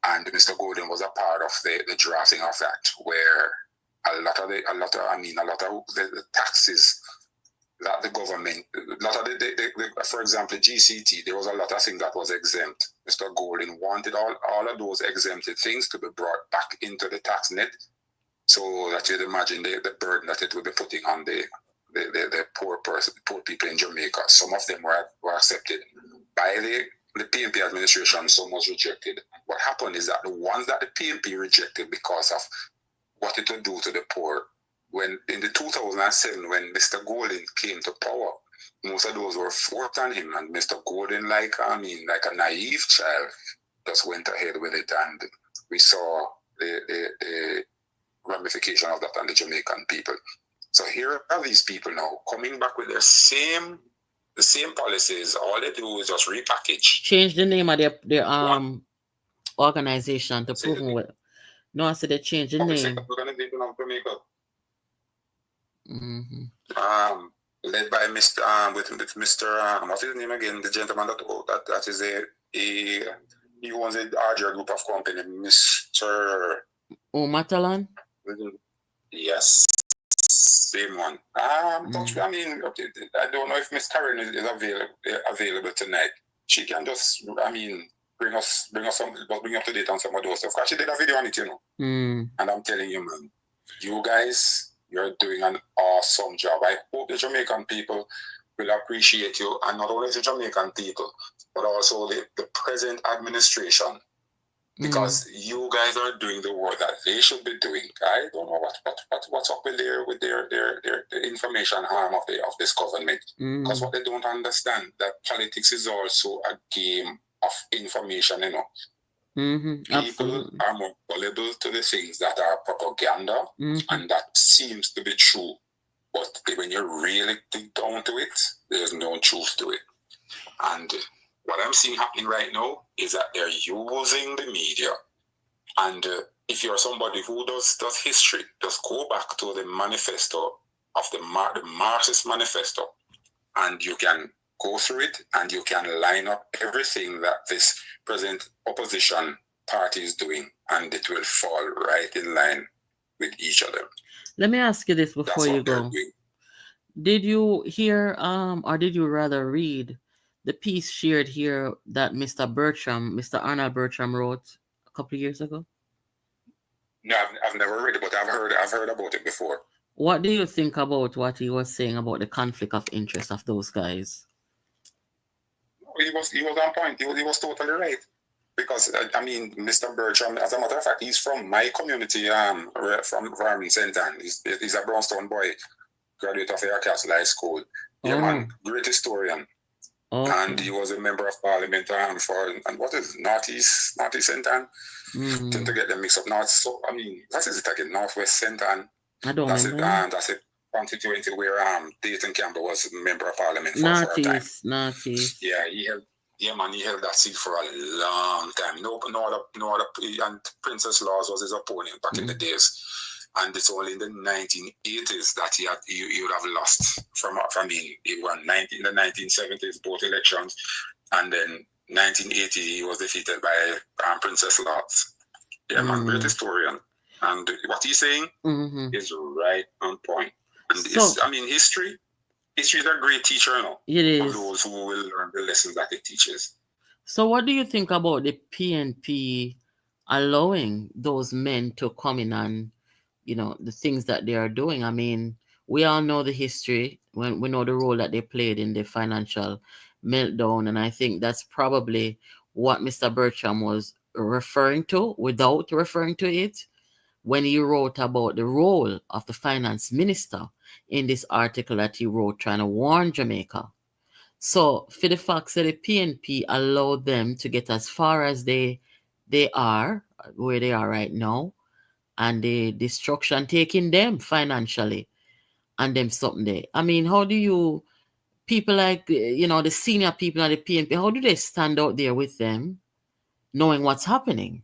and Mr. Golding was a part of the drafting of that, where a lot of the taxes that the government, for example, GCT, there was a lot of things that was exempt. Mr. Golding wanted all of those exempted things to be brought back into the tax net, so that you'd imagine the burden that it would be putting on the poor people in Jamaica. Some of them were accepted by the PNP administration, some was rejected. What happened is that the ones that the PNP rejected because of what it would do to the poor, when in the 2007, when Mr. Golding came to power, most of those were forced on him, and Mr. Golding, like a naive child, just went ahead with it, and we saw the ramification of that on the Jamaican people. So here are these people now coming back with the same policies. All they do is just repackage. Change the name of their organization to prove what. No, I said they changed the name. Mm-hmm. Led by Mr. with Mr. What's his name again? The gentleman that is a he owns a larger group of company, Mr. Matalan? Yes, same one. I mean, I don't know if Miss Karen is available tonight. She can just, I mean, bring us bring up to date on some of those stuff. Because she did a video on it, you know. And I'm telling you, man, you guys, you're doing an awesome job. I hope the Jamaican people will appreciate you, and not only the Jamaican people, but also the present administration, because you guys are doing the work that they should be doing. I don't know what's up with their the information harm of this government, because what they don't understand, that politics is also a game of information, you know. People are more gullible to the things that are propaganda, and that seems to be true. But when you really dig down to it, there's no truth to it. And what I'm seeing happening right now is that they're using the media. And if you're somebody who does history, just go back to the manifesto of the Marxist manifesto, and you can go through it, and you can line up everything that this present opposition party is doing, and it will fall right in line with each other. Let me ask you this before you go. Did you hear, or did you rather read the piece shared here that Mr. Arnold Bertram wrote a couple of years ago? No, I've never read it, but I've heard about it before. What do you think about what he was saying about the conflict of interest of those guys? He was on point. He was totally right. Because, I mean, Mr. Bertram, as a matter of fact, he's from my community, from Vermont, St. Anne. He's a Brownstone boy, graduate of Air Castle High School. Yeah, man, great historian. And he was a member of parliament Northeast St. Anne. Tend to get them mixed up. Now, so, I mean, what is it again? Northwest St. Anne. I don't remember. That's a constituency where Dayton Campbell was a member of parliament for a time. Northeast. Yeah, he held that seat for a long time. No other, and Princess Laws was his opponent back in the days. And it's only in the 1980s that he would have lost he won in the 1970s, both elections, and then 1980 he was defeated by Princess Laws. Yeah, man, great historian. And what he's saying is right on point. And history is a great teacher, you know. It is. For those who will learn the lessons that it teaches. So what do you think about the PNP allowing those men to come in and, you know, the things that they are doing? I mean, we all know the history, when we know the role that they played in the financial meltdown, and I think that's probably what Mr. Bertram was referring to without referring to it when he wrote about the role of the finance minister in this article that he wrote trying to warn Jamaica. So for the fact that the PNP allowed them to get as far as they are, where they are right now, and the destruction taking them financially and them something there. I mean, how do you, people like, you know, the senior people at the PNP, how do they stand out there with them knowing what's happening?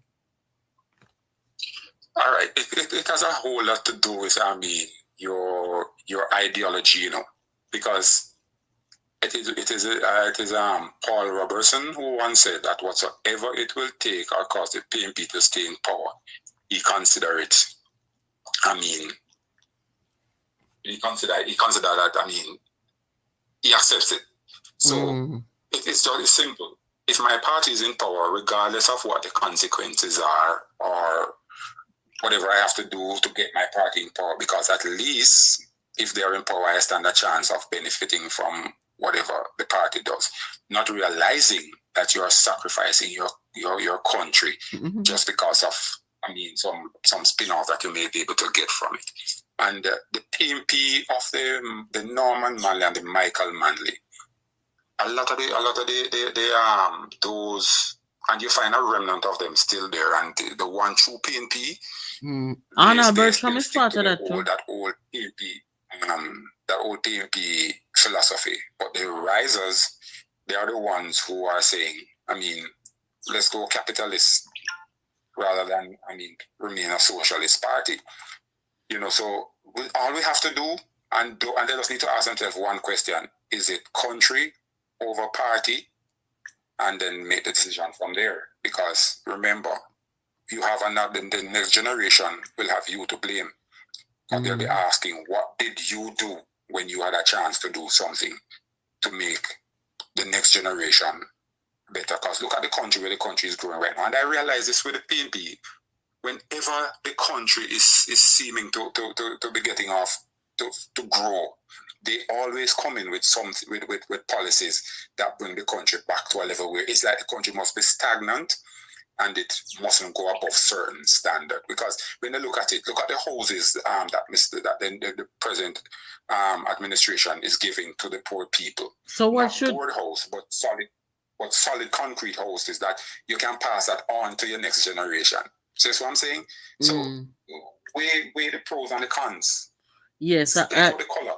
All right, it has a whole lot to do with, your ideology, you know, because it is Paul Robertson who once said that whatsoever it will take or cause the PNP to stay in power, he consider it. He consider that. He accepts it. So it's just simple. If my party is in power, regardless of what the consequences are or whatever I have to do to get my party in power, because at least if they are in power, I stand a chance of benefiting from whatever the party does, not realizing that you are sacrificing your country just because of some spin-off that you may be able to get from it. And the PNP of the Norman Manley and the Michael Manley, a lot of those, and you find a remnant of them still there, and the one true PNP. Arnold Bertram is part of that too. That old PNP philosophy. But the risers, they are the ones who are saying, let's go capitalist rather than, remain a socialist party. You know, so all we have to do, and they just need to ask themselves one question: is it country over party? and then make the decision from there. Because remember, you have another, the next generation will have you to blame. And they'll be asking, what did you do when you had a chance to do something to make the next generation better? Because look at the country, where the country is growing right now. And I realize this with the PNP. Whenever the country is seeming to be getting off, to grow, they always come in with something, with policies that bring the country back to a level where it's like the country must be stagnant and it mustn't go above certain standard. Because when you look at it, look at the houses that the present administration is giving to the poor people. So what Not should board house, but solid concrete houses that you can pass that on to your next generation. So that's what I'm saying. So weigh the pros and the cons. Yes, The color.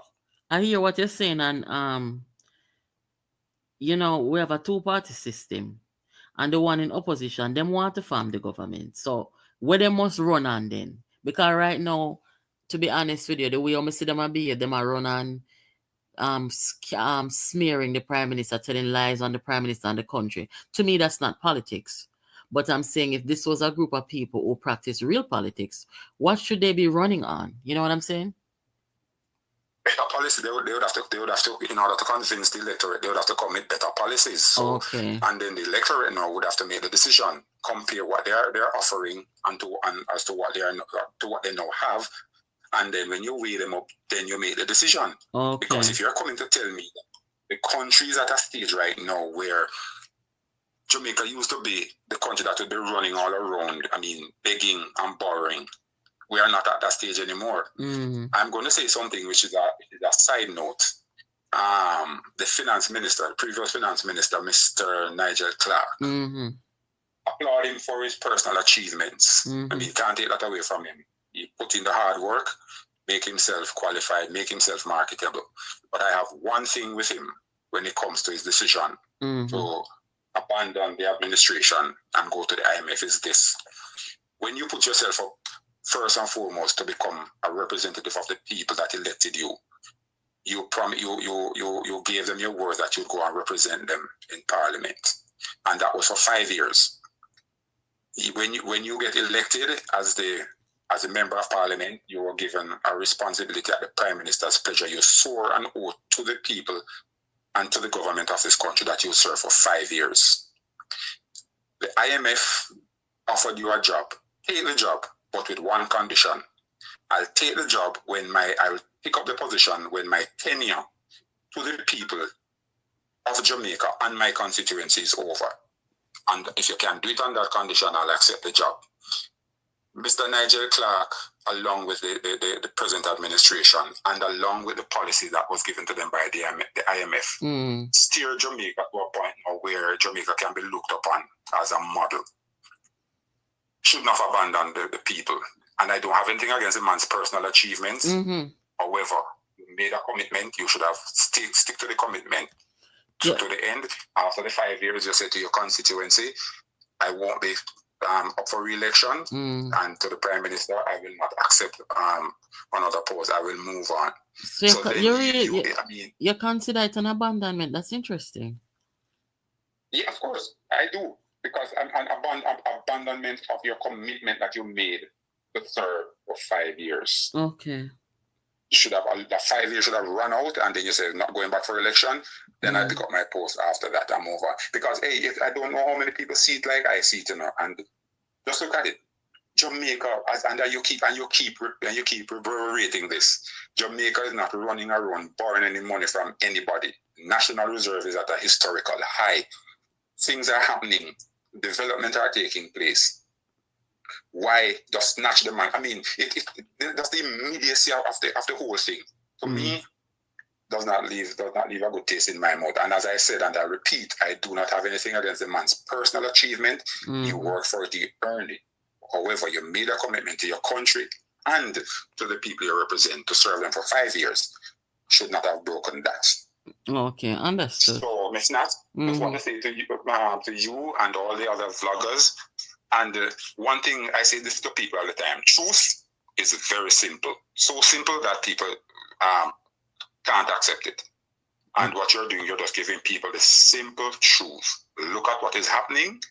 I hear what you're saying, and you know, we have a two-party system, and the one in opposition, them want to farm the government. So where they must run on then? Because right now, to be honest with you, the way I see them behave, them are run on smearing the prime minister, telling lies on the prime minister and the country. To me, that's not politics. But I'm saying, if this was a group of people who practice real politics, what should they be running on? You know what I'm saying? Better policy. They would have to, in order to convince the electorate, they would have to commit better policies. So, and then the electorate now would have to make the decision, compare what they're offering and as to what they now have. And then when you weigh them up, then you make the decision. Because if you're coming to tell me the country is at a stage right now where Jamaica used to be the country that would be running all around, begging and borrowing. We are not at that stage anymore. I'm going to say something which is a side note. The previous finance minister, Mr. Nigel Clarke, applaud him for his personal achievements. Can't take that away from him. He put in the hard work, make himself qualified, make himself marketable. But I have one thing with him when it comes to his decision to abandon the administration and go to the IMF is this. When you put yourself up first and foremost to become a representative of the people that elected you, you gave them your word that you'd go and represent them in Parliament. And that was for 5 years. When you get elected as a member of Parliament, you were given a responsibility at the Prime Minister's pleasure. You swore an oath to the people and to the government of this country that you serve for 5 years. The IMF offered you a job. Take the job, but with one condition. I'll take the job I'll pick up the position when my tenure to the people of Jamaica and my constituency is over. And if you can do it on that condition, I'll accept the job. Mr. Nigel Clarke, along with the present administration and along with the policy that was given to them by the IMF, steer Jamaica to a point where Jamaica can be looked upon as a model. Should not abandon the people. And I don't have anything against the man's personal achievements. However, you made a commitment, you should have stick to the commitment to the end. After the 5 years, you say to your constituency, I won't be up for re-election, and to the Prime Minister, I will not accept another post. I will move on. So you consider it an abandonment? That's interesting. Yeah, of course, I do, because an abandonment of your commitment that you made to serve for 5 years. Okay. You should have the 5 years should have run out, and then you say not going back for election. Then I pick up my post after that and move on. Because if I don't know how many people see it like I see it, and just look at it. Jamaica, and you keep reverberating this. Jamaica is not running around borrowing any money from anybody. National Reserve is at a historical high. Things are happening. Development are taking place. Why just snatch the man? That's the immediacy of the whole thing. To me, does not leave a good taste in my mouth. And as I said, and I repeat, I do not have anything against the man's personal achievement. You work for it, you earned it. However, you made a commitment to your country and to the people you represent to serve them for 5 years. Should not have broken that. Okay, understood. So, Ms. Nat, I just want to say to you and all the other vloggers, and one thing I say this to people all the time, truth is very simple. So simple that people can't accept it. And what you're doing, you're just giving people the simple truth. Look at what is happening,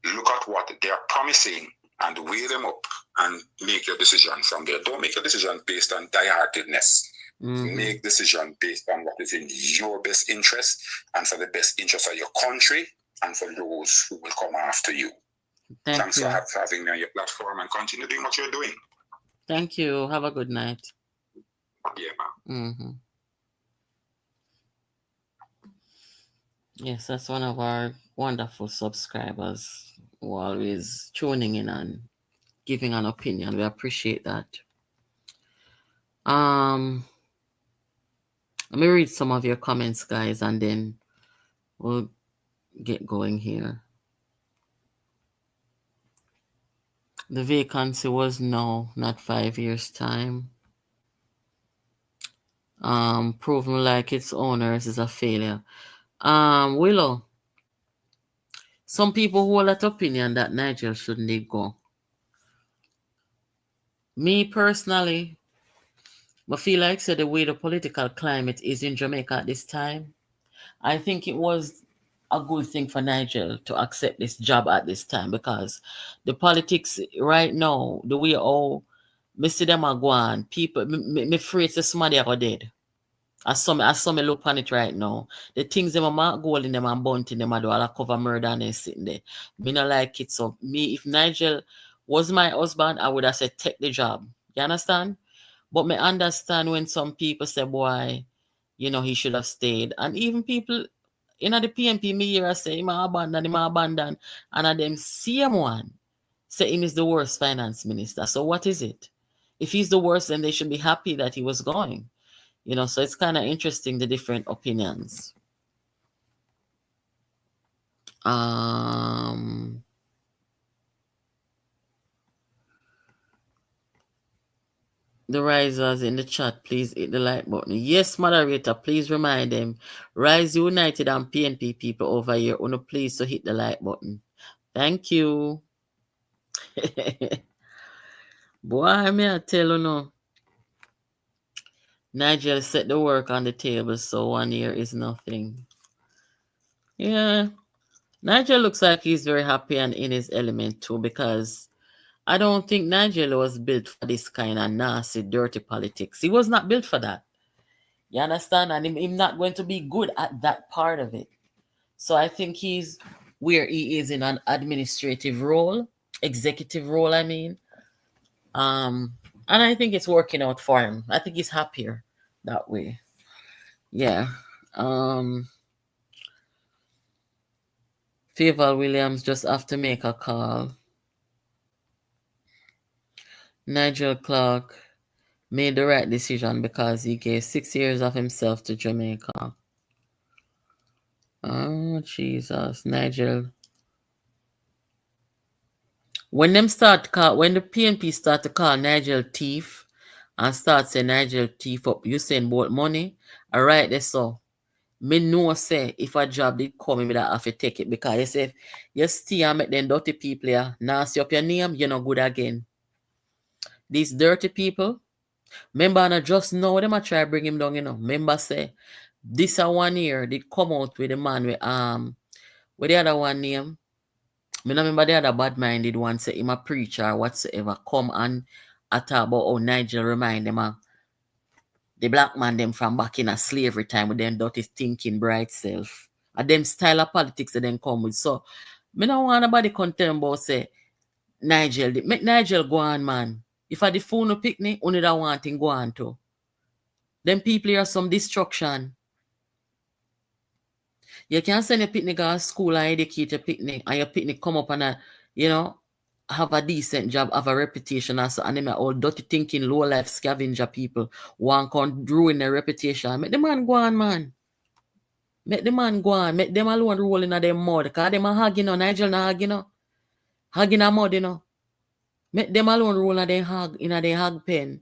look at what they're promising, and weigh them up and make your decision from there. Don't make a decision based on die-heartedness. Make decision based on what is in your best interest and for the best interest of your country and for those who will come after you. Thanks for having me on your platform and continue doing what you're doing. Thank you. Have a good night. Yeah, man. Yes, that's one of our wonderful subscribers who are always tuning in and giving an opinion. We appreciate that. Let me read some of your comments, guys, and then we'll get going here. The vacancy was no, not 5 years' time. Proving like its owners is a failure. Willow, some people hold that opinion that Nigel shouldn't go. Me personally, I feel like the way the political climate is in Jamaica at this time, I think it was a good thing for Nigel to accept this job at this time, because the politics right now, the way how me see them are going, people, me afraid that somebody are dead. I saw me look on it right now. The things them are Golding them and Bunting them are do all cover murder and they sitting there. Me not like it. So me, if Nigel was my husband, I would have said take the job. You understand? But me understand when some people say, boy, he should have stayed. And even people in the PNP, me hear say, him abandon. And of them same one say him is the worst finance minister. So what is it? If he's the worst, then they should be happy that he was going. So it's kind of interesting, the different opinions. The risers in the chat, please hit the like button. Yes, moderator, please remind them. Rise United and PNP people over here, please so hit the like button. Thank you. Boy, me I tell you no. Nigel set the work on the table, so 1 year is nothing. Yeah. Nigel looks like he's very happy and in his element too, because I don't think Nigel was built for this kind of nasty, dirty politics. He was not built for that. You understand? And he's not going to be good at that part of it. So I think he's where he is in an administrative role, executive role, I mean. And I think it's working out for him. I think he's happier that way. Yeah. Favor Williams just have to make a call. Nigel Clarke made the right decision because he gave 6 years of himself to Jamaica. Oh, Jesus, Nigel. When the PNP start to call Nigel thief and start saying Nigel thief up, you saying about money, all right, that's so. Me know say if a job did come, me that have to take it, because you say you stay and make them dirty people here, nasty up your name, you're not good again. These dirty people, remember, and just know them I try bring him down, Remember say this 1 year did come out with the man with the other one name. Me not remember the other bad-minded one say him a preacher or whatsoever come and talk about how Nigel remind them of the black man them from back in a slavery time with them dirty thinking bright self. And them style of politics that them come with. So me not want nobody contend about say Nigel, make Nigel go on, man. If I the phone no pick me, only that one thing go on too. Them people here some destruction. You can't send your picnic to school and educate your picnic, and your picnic come up and have a decent job, have a reputation, and them are all dirty thinking, low life scavenger people want to ruin their reputation. Make the man go on, man. Make the man go on. Make them alone roll in their mud. Because them are hugging, Nigel not hugging, hugging a mud, Make them alone roll in their hug pen.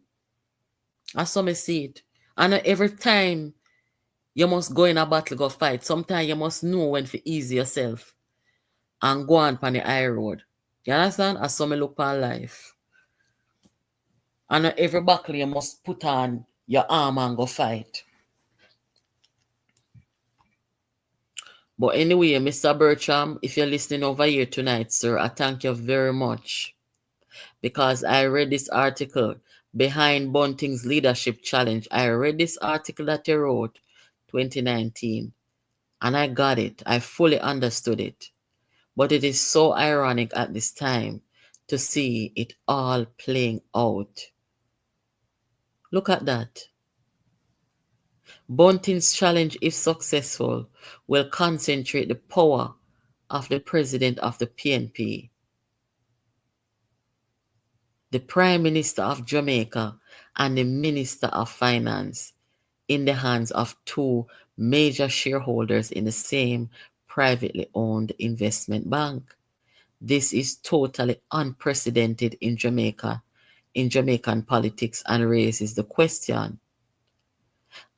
I saw me see it. And every time you must go in a battle, go fight. Sometimes you must know when to ease yourself and go on the high road. You understand? I saw me look on life. And every battle you must put on your arm and go fight. But anyway, Mr. Bertram, if you're listening over here tonight, sir, I thank you very much. Because I read this article behind Bunting's leadership challenge. I read this article that he wrote 2019 and I got it. I fully understood it. But it is so ironic at this time to see it all playing out. Look at that. Bunting's challenge, if successful, will concentrate the power of the president of the PNP, the Prime Minister of Jamaica, and the Minister of Finance in the hands of two major shareholders in the same privately owned investment bank. This is totally unprecedented in Jamaica, in Jamaican politics, and raises the question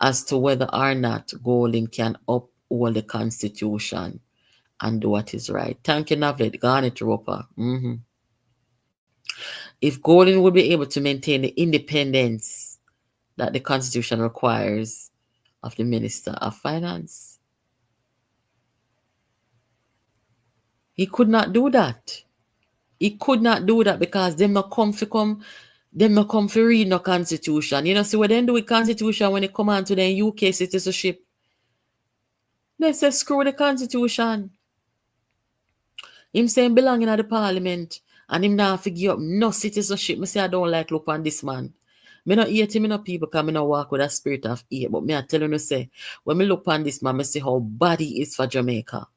as to whether or not Golding can uphold the Constitution and do what is right. Thank you, Navlet. Garnet Roper. If Golding would be able to maintain the independence that the Constitution requires of the Minister of Finance, he could not do that. He could not do that because them not come for read no Constitution. You know, see what they do with Constitution when it come on to the UK citizenship. They say screw the Constitution. Him saying belonging at the Parliament and him not figure up no citizenship. Me say I don't like look on this man. Me not hate him, no people, because me not walk with a spirit of hate. But me I tell you, say, when me look on this man, me see how bad he is for Jamaica.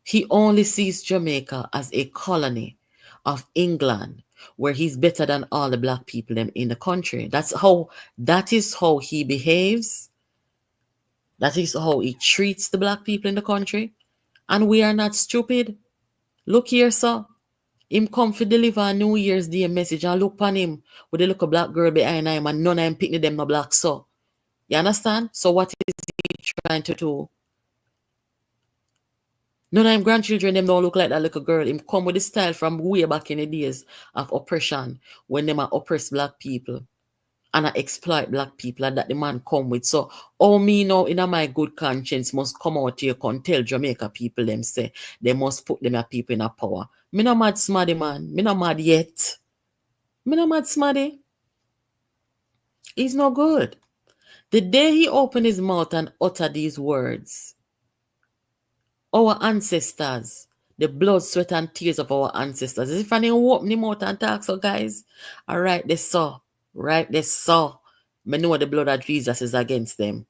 He only sees Jamaica as a colony of England, where he's better than all the black people in the country. That is how he behaves. That is how he treats the black people in the country. And we are not stupid. Look here, sir. Him come to deliver a New Year's Day message and look upon him with a little black girl behind him and none of them picking them no black, so. You understand? So what is he trying to do? None of them grandchildren, them don't look like that little girl. Him come with the style from way back in the days of oppression when them are oppress black people and I exploit black people, and that the man come with. So all me now in my good conscience must come out here and tell Jamaica people them say they must put them people in a power. Me not mad smarty, man. Me not mad yet. Me not mad smarty. He's no good. The day he opened his mouth and uttered these words, our ancestors, the blood, sweat, and tears of our ancestors. As if I didn't open him out and talk, so guys, all right, they saw. Right, they saw. Me know the blood of Jesus is against them.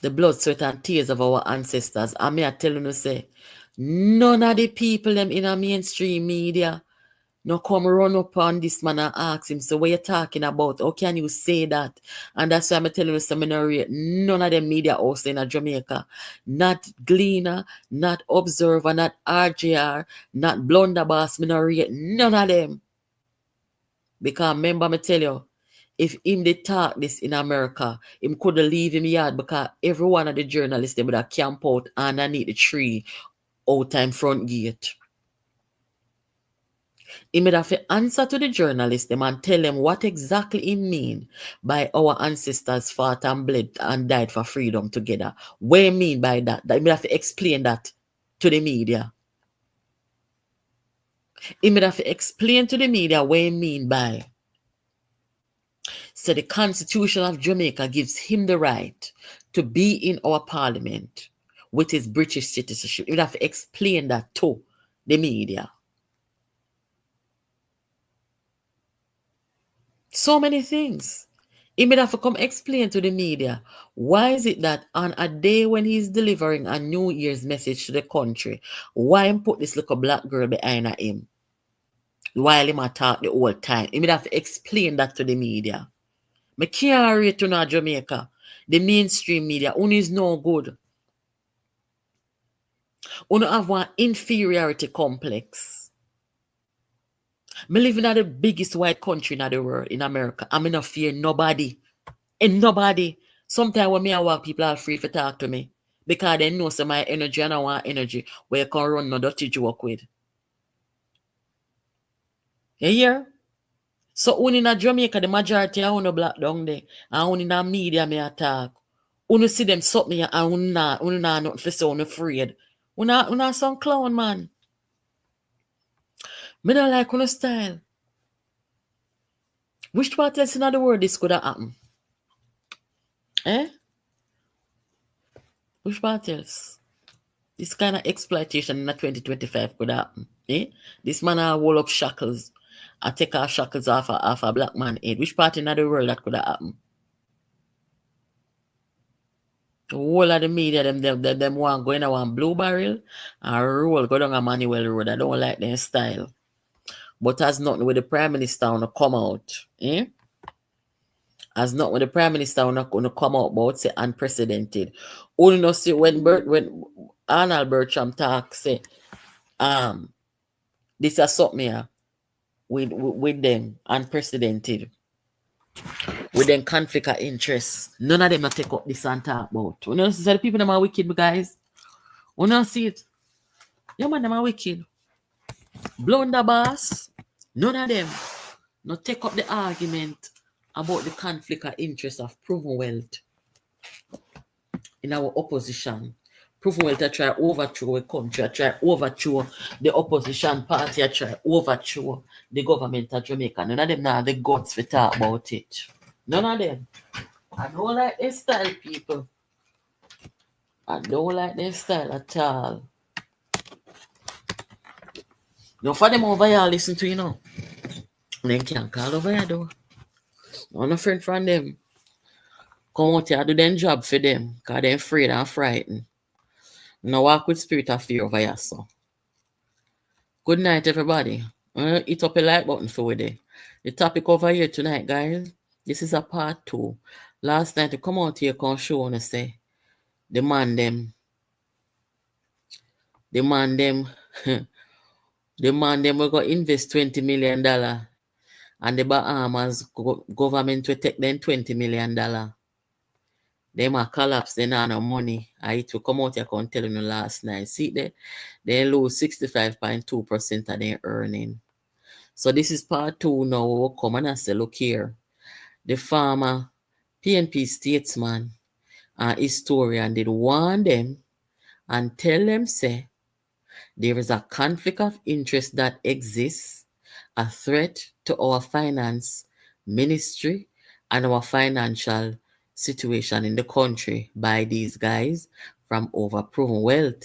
The blood, sweat, and tears of our ancestors. And me I tell you, say, none of the people them in a mainstream media no come run up on this man and ask him, so what you talking about? How can you say that? And that's why I'm telling you, seminary, none of them media house in Jamaica, not Gleaner, not Observer, not RJR, not Blunderbuss, none of them. Because remember me tell you, if him they talk this in America, him could leave him yard because every one of the journalists they would have camp out underneath the tree out time front gate. He would have to answer to the journalists them and tell them what exactly he mean by our ancestors fought and bled and died for freedom together. What he mean by that? He would have to explain that to the media. He would have to explain to the media what he mean by. So the Constitution of Jamaica gives him the right to be in our parliament with his British citizenship. He would have to explain that to the media. So many things. He would have to come explain to the media why is it that on a day when he's delivering a New Year's message to the country, why him put this little black girl behind him while him talk the whole time. He would have to explain that to the media. Me can't rate to know Jamaica. The mainstream media, one is no good. One have one inferiority complex. Me live in the biggest white country in the world, in America. I'm not fear nobody. And nobody. Sometimes when me I walk, people are free to talk to me. Because they know some my energy and I want energy where you can run no dirty joke with. You hear? So when in Jamaica, the majority are on the black down there. And when in the media me attack. Uno see them something and uno not nothing for say uno afraid. Uno some clown, man. Me don't like uno style. Which part else in the world this could have happened? Eh? Which part else? This kind of exploitation in 2025 could happen. Eh? This man roll up shackles. I take our shackles off a black man head. Which part in the world that could have happened? The whole of the media, them want go in a one blue barrel and roll, go down a Manuel Road. I don't like their style. But has nothing with the Prime Minister want to come out. Eh? Has nothing with the Prime Minister want to come out about say unprecedented. Only no see when Arnold Bertram talk say this is something here with them unprecedented. With them conflict of interest. None of them not take up this and talk about. You know, the people them are wicked, guys. You know, see it. Yeah, man, them are wicked. Blunderbuss. None of them not take up the argument about the conflict of interest of proven wealth in our opposition. Proven wealth, I try overthrow a country, I try overthrow the opposition party, I try overthrow the government of Jamaica. None of them now have the guts to talk about it. None of them. I don't like their style, people. I don't like their style at all. No, for them over here, listen to you know. They can't call over here, though. I'm a friend from them. Come out here, do their job for them, because they're afraid and frightened. Now walk with spirit of fear over here, so. Good night, everybody. Hit up a like button for we there. The topic over here tonight, guys. This is a part 2. Last night, to come out here, come show and say, the man them will go invest $20 million and the Bahamas government will take them $20 million. They might collapse, they not no money. I to come out here and tell you last night. See they lose 65.2% of their earning. So this is part 2 now. We'll come and say, look here. The former PNP statesman and historian did warn them and tell them, say, there is a conflict of interest that exists, a threat to our finance ministry and our financial situation in the country by these guys from overproven wealth.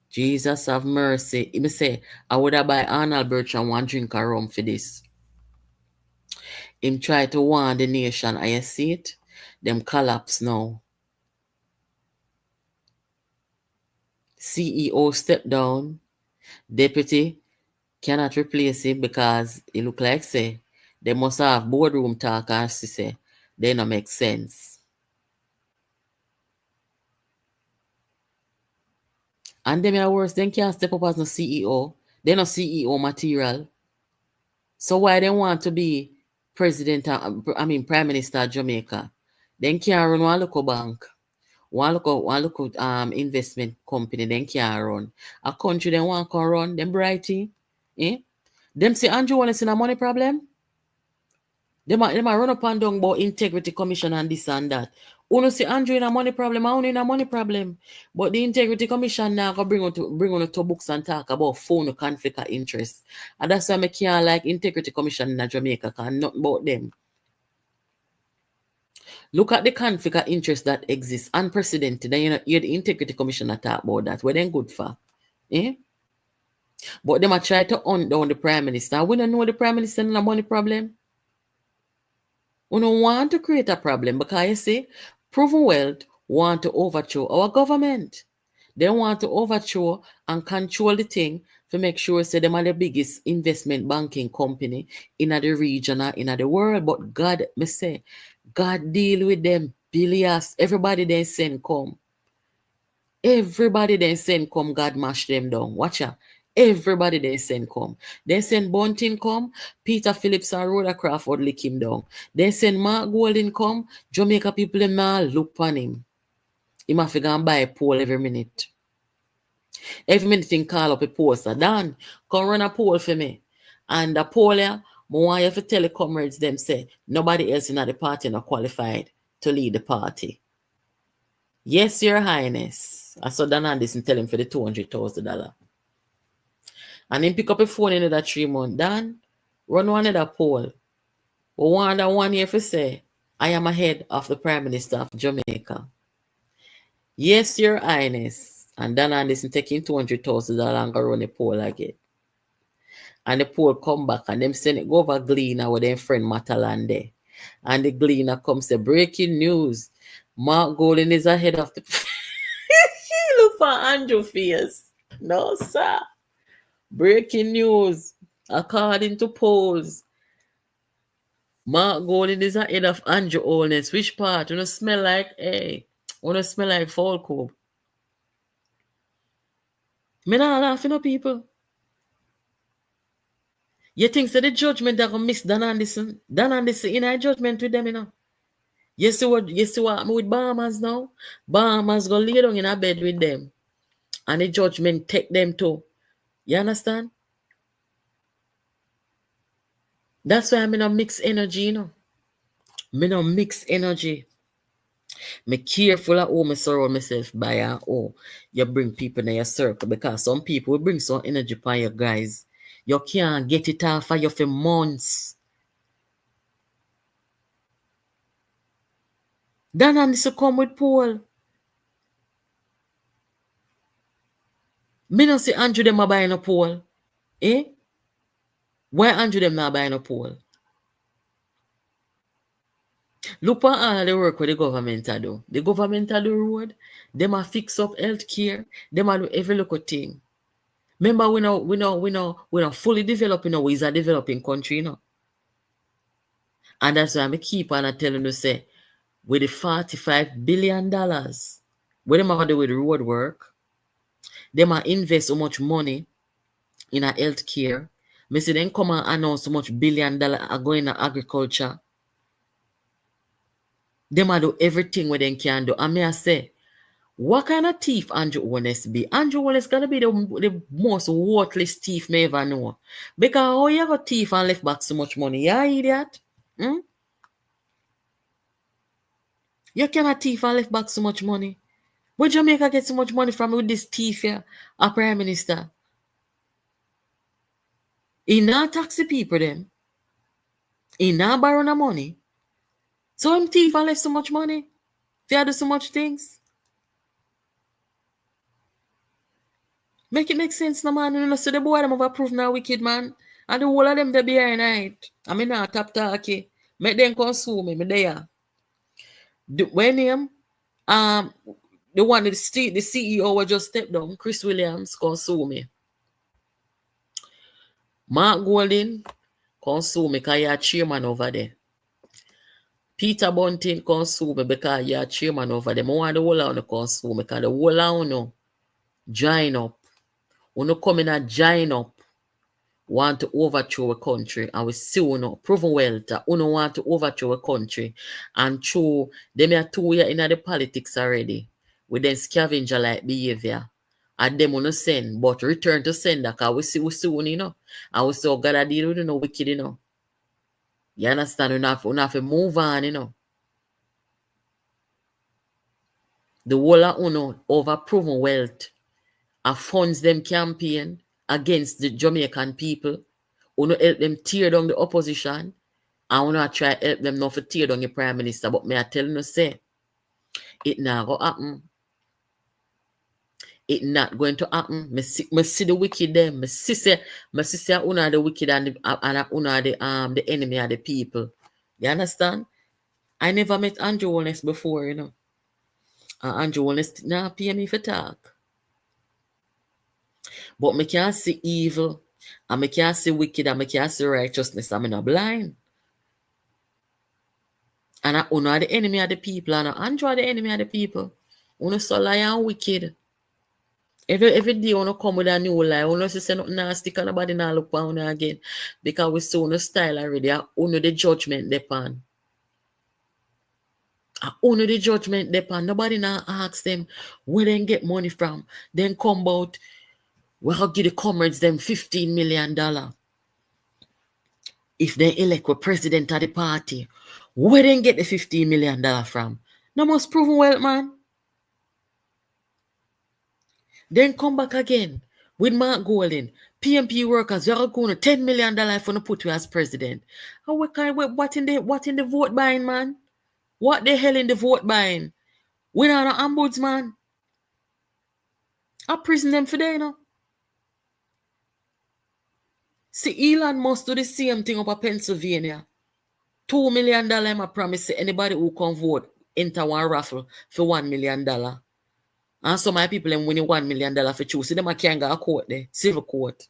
Jesus have mercy. He say, I would have buy Arnold Bertram one drink of rum for this. Him try to warn the nation. I see it. Them collapse now. CEO step down. Deputy cannot replace him because it look like say they must have boardroom talk and say they don't make sense. And them are worse, they can't step up as no CEO. They're no CEO material. So why they want to be Prime Minister of Jamaica? Then can't run one local bank. One local investment company, then can't run. A country they want to run, them brighty. Eh? Them say Andrew wanna see a money problem? They might run up and down about integrity commission and this and that. Uno see Andrew in a money problem, I in a money problem. But the integrity commission now go bring on to books and talk about phone conflict of interest. And that's why I can't like integrity commission in Jamaica, because nothing about them. Look at the conflict of interest that exists, unprecedented. And you know, the integrity commissioner talk about that. What they good for? Eh? But they might try to hunt down the Prime Minister. We don't know the Prime Minister in a money problem. We don't want to create a problem because you see, proven wealth want to overthrow our government. They want to overthrow and control the thing to make sure say them are the biggest investment banking company in the region or in the world. But God, me say, God deal with them billions. Everybody they send come. Everybody they send come, God mash them down. Watch out. Everybody they send come. They send Bunting come, Peter Phillips and Rhoda Crawford lick him down. They send Mark Golding come, Jamaica people them now look on him. He must go and buy a poll every minute. Every minute he call up a poster. Dan, come run a poll for me. And the poll here, I want you to tell the comrades them say nobody else in the party not qualified to lead the party. Yes, Your Highness. I saw Dan Anderson tell him for the $200,000. And him pick up a phone in that 3 months. Dan, run one of that poll. We want that 1 year for say, I am ahead of the Prime Minister of Jamaica. Yes, Your Highness. And Dan Anderson taking $200,000 and go run a poll again. And the poll come back and them send it go over Gleaner with their friend Matalan there. And the Gleaner comes say, breaking news. Mark Golding is ahead of the... Look for Andrew face. No, sir. Breaking news. According to polls, Mark Golding is ahead of Andrew Holness. Which part? You know, smell like, hey, you smell like Falco. Me not laughing at people. You think that the judgment that gonna miss Dan Anderson? Dan Anderson in a judgment with them, you know. You see what happened with Bahamas now? Bahamas gonna lay down in a bed with them. And the judgment take them too. You understand? That's why I'm in a mixed energy, you know. Me no mixed energy. Me careful of how me surround myself by and how you bring people in your circle, because some people will bring some energy upon you guys. You can't get it off of you for months. Dan Anderson come with Paul. Me no see Andrew them a buying a Paul. Eh? Why Andrew them not buying a Paul? Look at all the work where the government a do. The government a do road. Them a fix up healthcare. Them a do every little thing. Remember, we not fully developing. We is a developing country, you know. And that's why I keep on telling you, say, with the $45 billion, what them are do with the road work, them are invest so much money in a healthcare. Me see them come and announce so much $1 billion are going to agriculture. Them are do everything where they can do. And me I say, what kind of thief Andrew Holness be? Andrew Holness gonna be the most worthless thief me ever know. Because how you got thief and left back so much money? Yeah, idiot. You cannot thief and left back so much money. Where Jamaica get so much money from with this thief here, a prime minister? He not tax the people them. He not borrow no money. So him thief and left so much money. If you do so much things. Make it make sense, no man. You know, so the boy them have approved now wicked man. And the whole of them they behind it. I mean not tap talkie. Make them consume me there. When him the one the CEO was just stepped down, Chris Williams consume me. Mark Golding consume me because you're chairman over there. Peter Bunting consume me because you're chairman over there. I want the whole of you consume me because the whole of you join up. When come in and join up, want to overthrow a country, and we see you proven well that you want to overthrow a country, and through them are 2 years in the politics already with them scavenger like behavior, and them on send, but return to sender because we see you know, and we see how God deal with wicked, you know. You understand? We have to move on, you know. The whole of over proven wealth funds them campaign against the Jamaican people. Uno help them tear down the opposition. And uno try help them not to tear down the prime minister. But me I tell you, say, it not going to happen. It not going to happen. Me see the wicked them. Me see say uno the wicked and uno the enemy of the people. You understand? I never met Andrew Holness before, you know. Andrew Holness now pay me for talk. But me can't see evil, and me can't see wicked, and me can't see righteousness. I'm not blind. And I are the enemy of the people, and Andrew are the enemy of the people. Uno so lie and wicked. Every day uno come with a new lie. Uno say nothing nasty, and nobody now look for uno again. Because we saw uno style already. Uno the judgment depend. Uno the judgment depend. Nobody now ask them where they get money from. Then come out. We'll give the comrades them $15 million. If they elect a president of the party, where they get the $15 million from? No must proven wealth, man. Then come back again with Mark Golding. PNP workers, we are going to $10 million for to put you as president. And what in the vote buying, man? What the hell in the vote buying? We not an ombudsman. I prison them for that, you know. See, Elon must do the same thing up in Pennsylvania. $2 million, I promise anybody who can vote enter one raffle for $1 million. And some of my people them winning $1 million for choose. See, them I can't go a court there, civil court.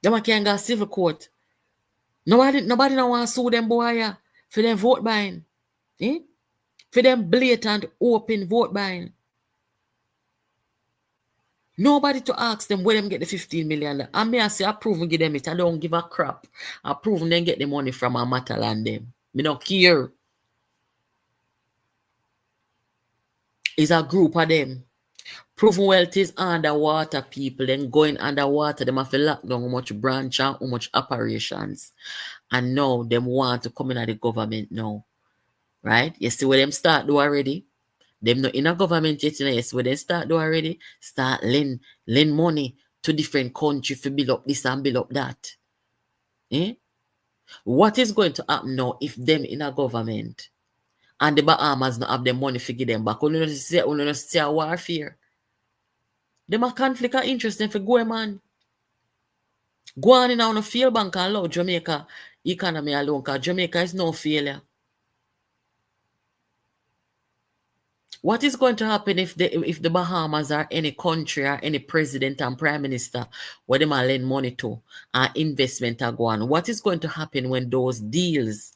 Them I can't go a civil court. Nobody no want to sue them boy for them vote buying. Eh? For them blatant open vote buying. Nobody to ask them where them get the $15 million. I may say I prove and give them it. I don't give a crap. I prove and then get the money from a Matalan them. Me don't care. It's a group of them. Proven wealth is underwater people. Then going underwater, them have to lock down how much branch and how much operations. And now them want to come in at the government now. Right? You see where them start do already? Them not in a government yet, you know, yes, where they start do already, start lend money to different countries to build up this and build up that. Eh? What is going to happen now if them in a government and the Bahamas not have them money to give them back? Only not see a warfare. Them a conflict of interest them for go, man. Go on in on a field bank and allow Jamaica economy alone, because Jamaica is no failure. What is going to happen if the Bahamas are any country or any president and prime minister where they might lend money to and investment are going? What is going to happen when those deals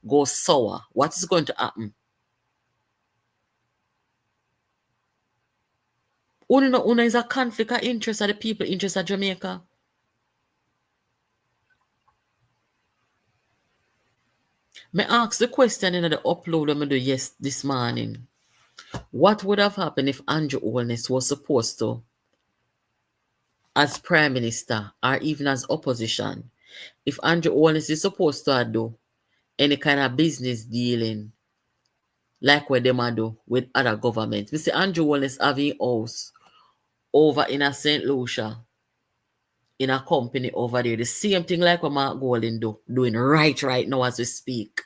go sour? What is going to happen? Una is a conflict of interest of the people interest of Jamaica. Me ask the question in the upload I do this morning. What would have happened if Andrew Holness was supposed to, as Prime Minister or even as opposition, if Andrew Holness is supposed to do any kind of business dealing like what they do with other governments? We see Andrew Holness having house over in a St. Lucia in a company over there. The same thing like what Mark Golding doing right now as we speak.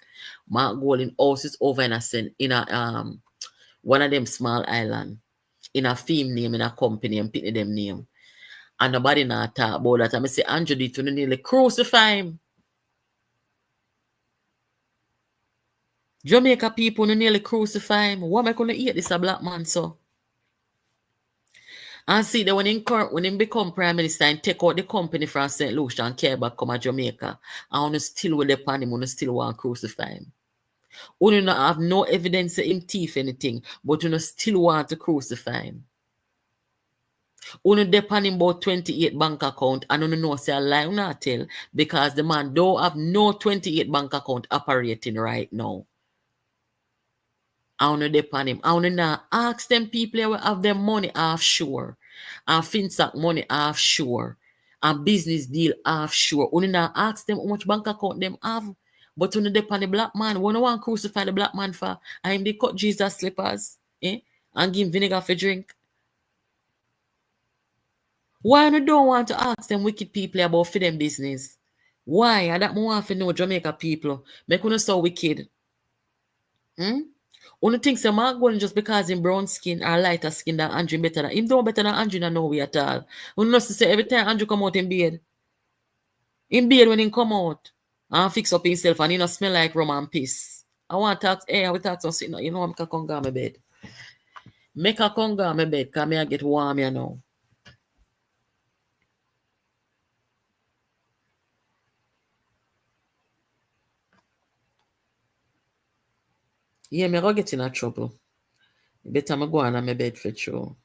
Mark Golding house is over in a one of them small island, in a theme name, in a company, and pick them name. And nobody not talk about that. I say, Andrew did to nearly crucify him. Jamaica people nearly crucify him. What am I going to eat this a black man, so? And see that when he become prime minister and take out the company from St. Lucia and care back come to Jamaica, I want to still with the pan him, want to still want to crucify him. You not have no evidence of him thief anything, but you still want to crucify him. You depend him about 28 bank account and you know say a lie not tell because the man don't have no 28 bank account operating right now. I want to depend him. I want to now ask them people who have their money offshore and FinSac money offshore and business deal offshore. You now ask them how much bank account them have. But when they depend the black man, we don't want to crucify the black man for him they cut Jesus slippers, and give him vinegar for drink. Why you don't want to ask them wicked people about for them business? Why? I don't want to know Jamaica people. Make you so wicked. One think say Mark Golding just because him brown skin or lighter skin than Andrew better than him don't better than Andrew than no way at all. You know say every time Andrew come out in bed when he come out and fix up himself and he not smell like rum and piss. I want to talk, I will talk something. You know I'm going to come my bed. Make a come go my bed because I get warm you know. Yeah, me go get in a trouble. Better me go on my bed for sure.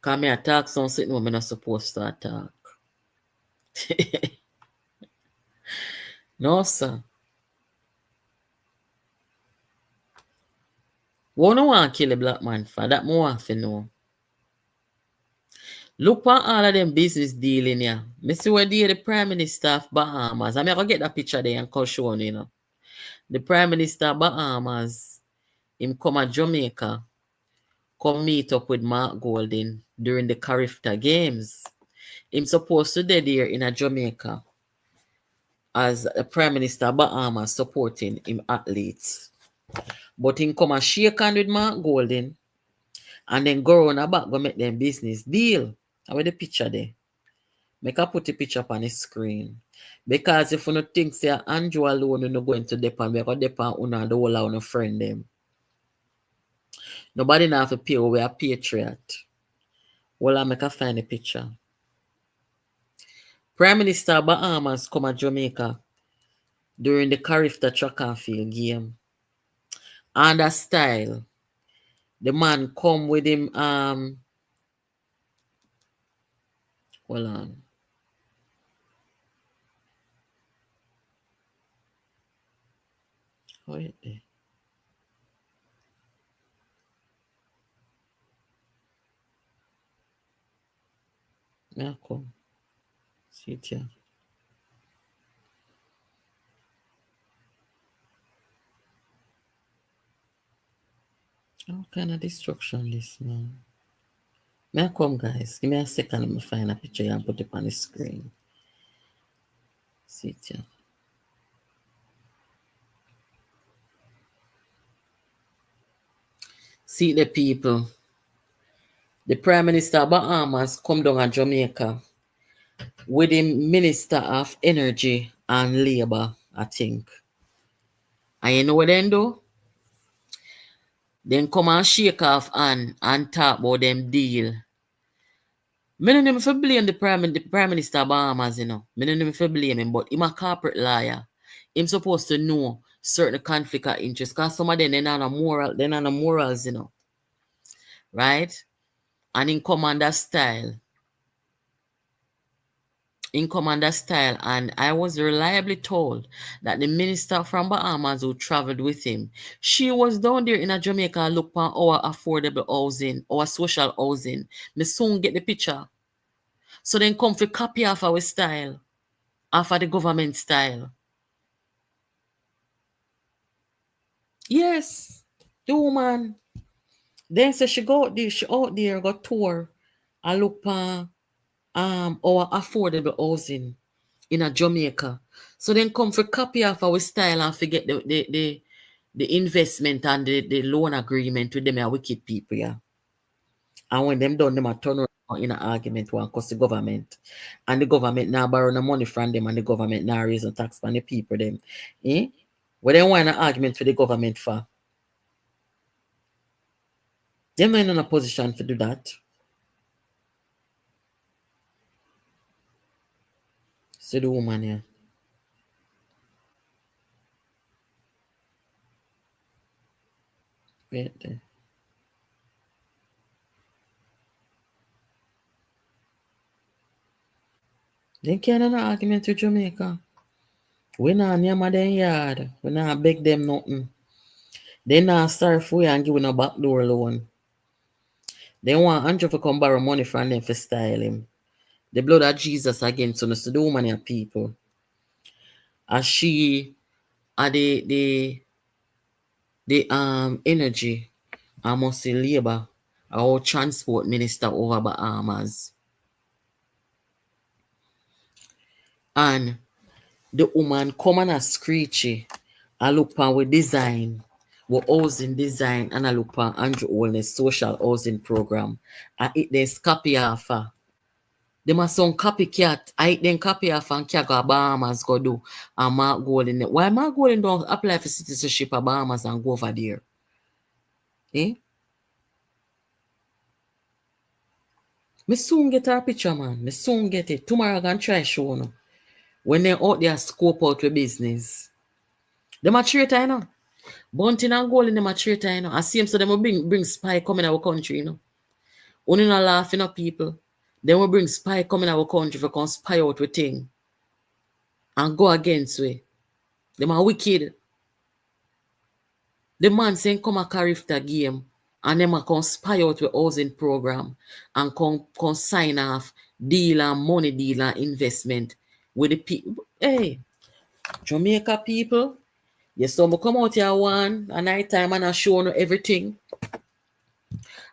Because me attack something when I'm not supposed to attack. No, sir. We don't want to kill a black man for that. More want to know. Look at all of them business dealing here. Me see where the Prime Minister of Bahamas. I mean, I go get that picture there and show you, you know. The Prime Minister of Bahamas, him come to Jamaica, come meet up with Mark Golding during the Carifta Games. Him supposed to be there in a Jamaica as a Prime Minister of Bahamas supporting him athletes. But him come and shake hand with Mark Golding and then go on back go make them business deal. How the picture there? Make I put the picture up on the screen. Because if you don't think say Andrew alone you're not going to depend, we going to depend on the whole of our friend them. Nobody now have to pay we a patriot. Well, I make a find the picture. Prime Minister of Bahamas come to Jamaica during the Carifta track and field game. And that style, the man come with him hold on. Wait there. Yeah, come. See it here. What kind of destruction this, man? May I come, guys? Give me a second. Let me find a picture and put it on the screen. See it here. See the people. The Prime Minister of Bahamas come down to Jamaica with the Minister of Energy and Labour, I think. And you know what they do? Then come and shake off and talk about them deal. Me don't even blame the Prime Minister of Bahamas, you know. Me don't even blame him, but him a corporate liar. Him supposed to know certain conflict of interest because some of them they're not a morals, you know. Right? And in commander style. And I was reliably told that the minister from Bahamas who traveled with him, she was down there in a Jamaica look for our affordable housing, our social housing. Me soon get the picture. So then come for copy of our style, of the government style. Yes, the woman. Then say she out there, got tour and look for our affordable housing in a Jamaica. So then come for copy of our style and forget the investment and the loan agreement with them are wicked people, yeah. And when them done, them a turn around in an argument one cause the government. And the government now borrow the money from them and the government now raise the tax from the people them. Eh? What they want an argument for the government for? Them not in a position to do that. See the woman here. Wait there. They can't have an argument with Jamaica. We not near my damn yard. We not beg them nothing. They not sorry for you and give no backdoor loan. They want Andrew to come borrow money from them for style him. The blood of Jesus against us, the woman here people. As she are the energy and must say labor our transport minister over Bahamas. And the woman come and a screechy. I look for we design, we housing design, and I look for Andrew Wellness social housing program. I eat this copy off. They must some copycat. I eat them copy off and go Bahamas go do and Mark Golding. Why Mark Golding don't apply for citizenship of Bahamas and go over there? Eh? Me soon get our picture, man. Me soon get it. Tomorrow I can try show no. When they out there scope out with business. Them a traitor, you know. Bunting and Golding, them a traitor, you know. I see them so them will bring spy coming our country, you know. Only not laughing at people. They will bring spy coming our country for come spy out with thing. And go against we. Them are wicked. The man saying come a Carifta game. And them a come spy out with housing program. And come sign off deal and money deal and investment with the people. Hey, Jamaica people, Yes, so I come out here one at night time and I show you everything.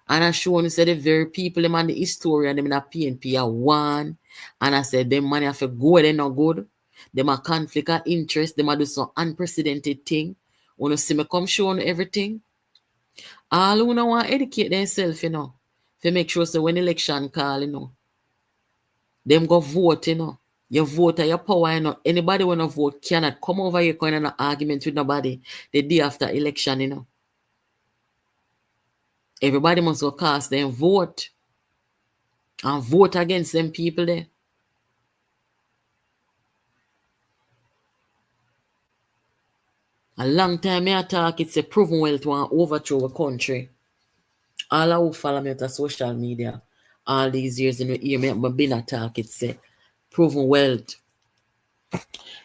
And I show you say the very people them and the historian them in a PNP are one. And I said them money have to go, they not good. Them a conflict of interest, them a do some unprecedented thing. When you see me come show you everything. All who want to educate themselves, to make sure so when election call, them go vote, You vote at your power, Anybody want to vote cannot come over here going an argument with nobody the day after election, Everybody must go cast them vote and vote against them people there. A long time I talk, it's a proven well to overthrow a country. All who follow me on social media, all these years in the hear me, I've been attack, it's a proven wealth.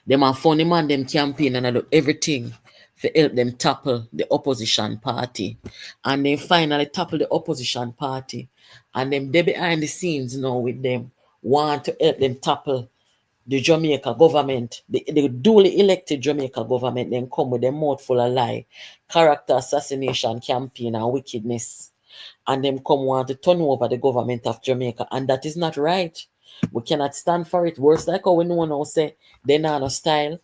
Them are funny man, them campaign and I do everything to help them topple the opposition party. And they finally topple the opposition party. And them they behind the scenes with them want to help them topple the Jamaica government, the duly elected Jamaica government, then come with them mouth full of lie, character assassination campaign and wickedness. And them come want to turn over the government of Jamaica. And that is not right. We cannot stand for it. Worse like how we know now say they not no style.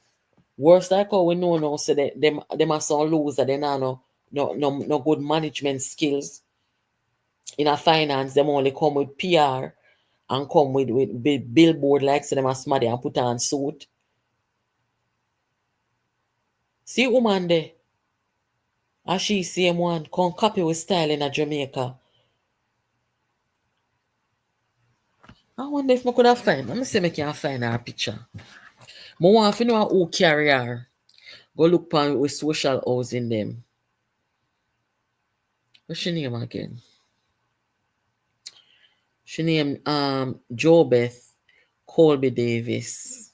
Worse like how we know now say them are some loser, they not no good management skills. In a finance, them only come with PR and come with billboard like say them a smarty and put on suit. See woman there. And she same one come copy with style in a Jamaica. I wonder if I could have find. Let me see if I can find her picture. I want to know who carry her. Go look on with social housing them. What's she name again? She name Jobeth Colby Davis.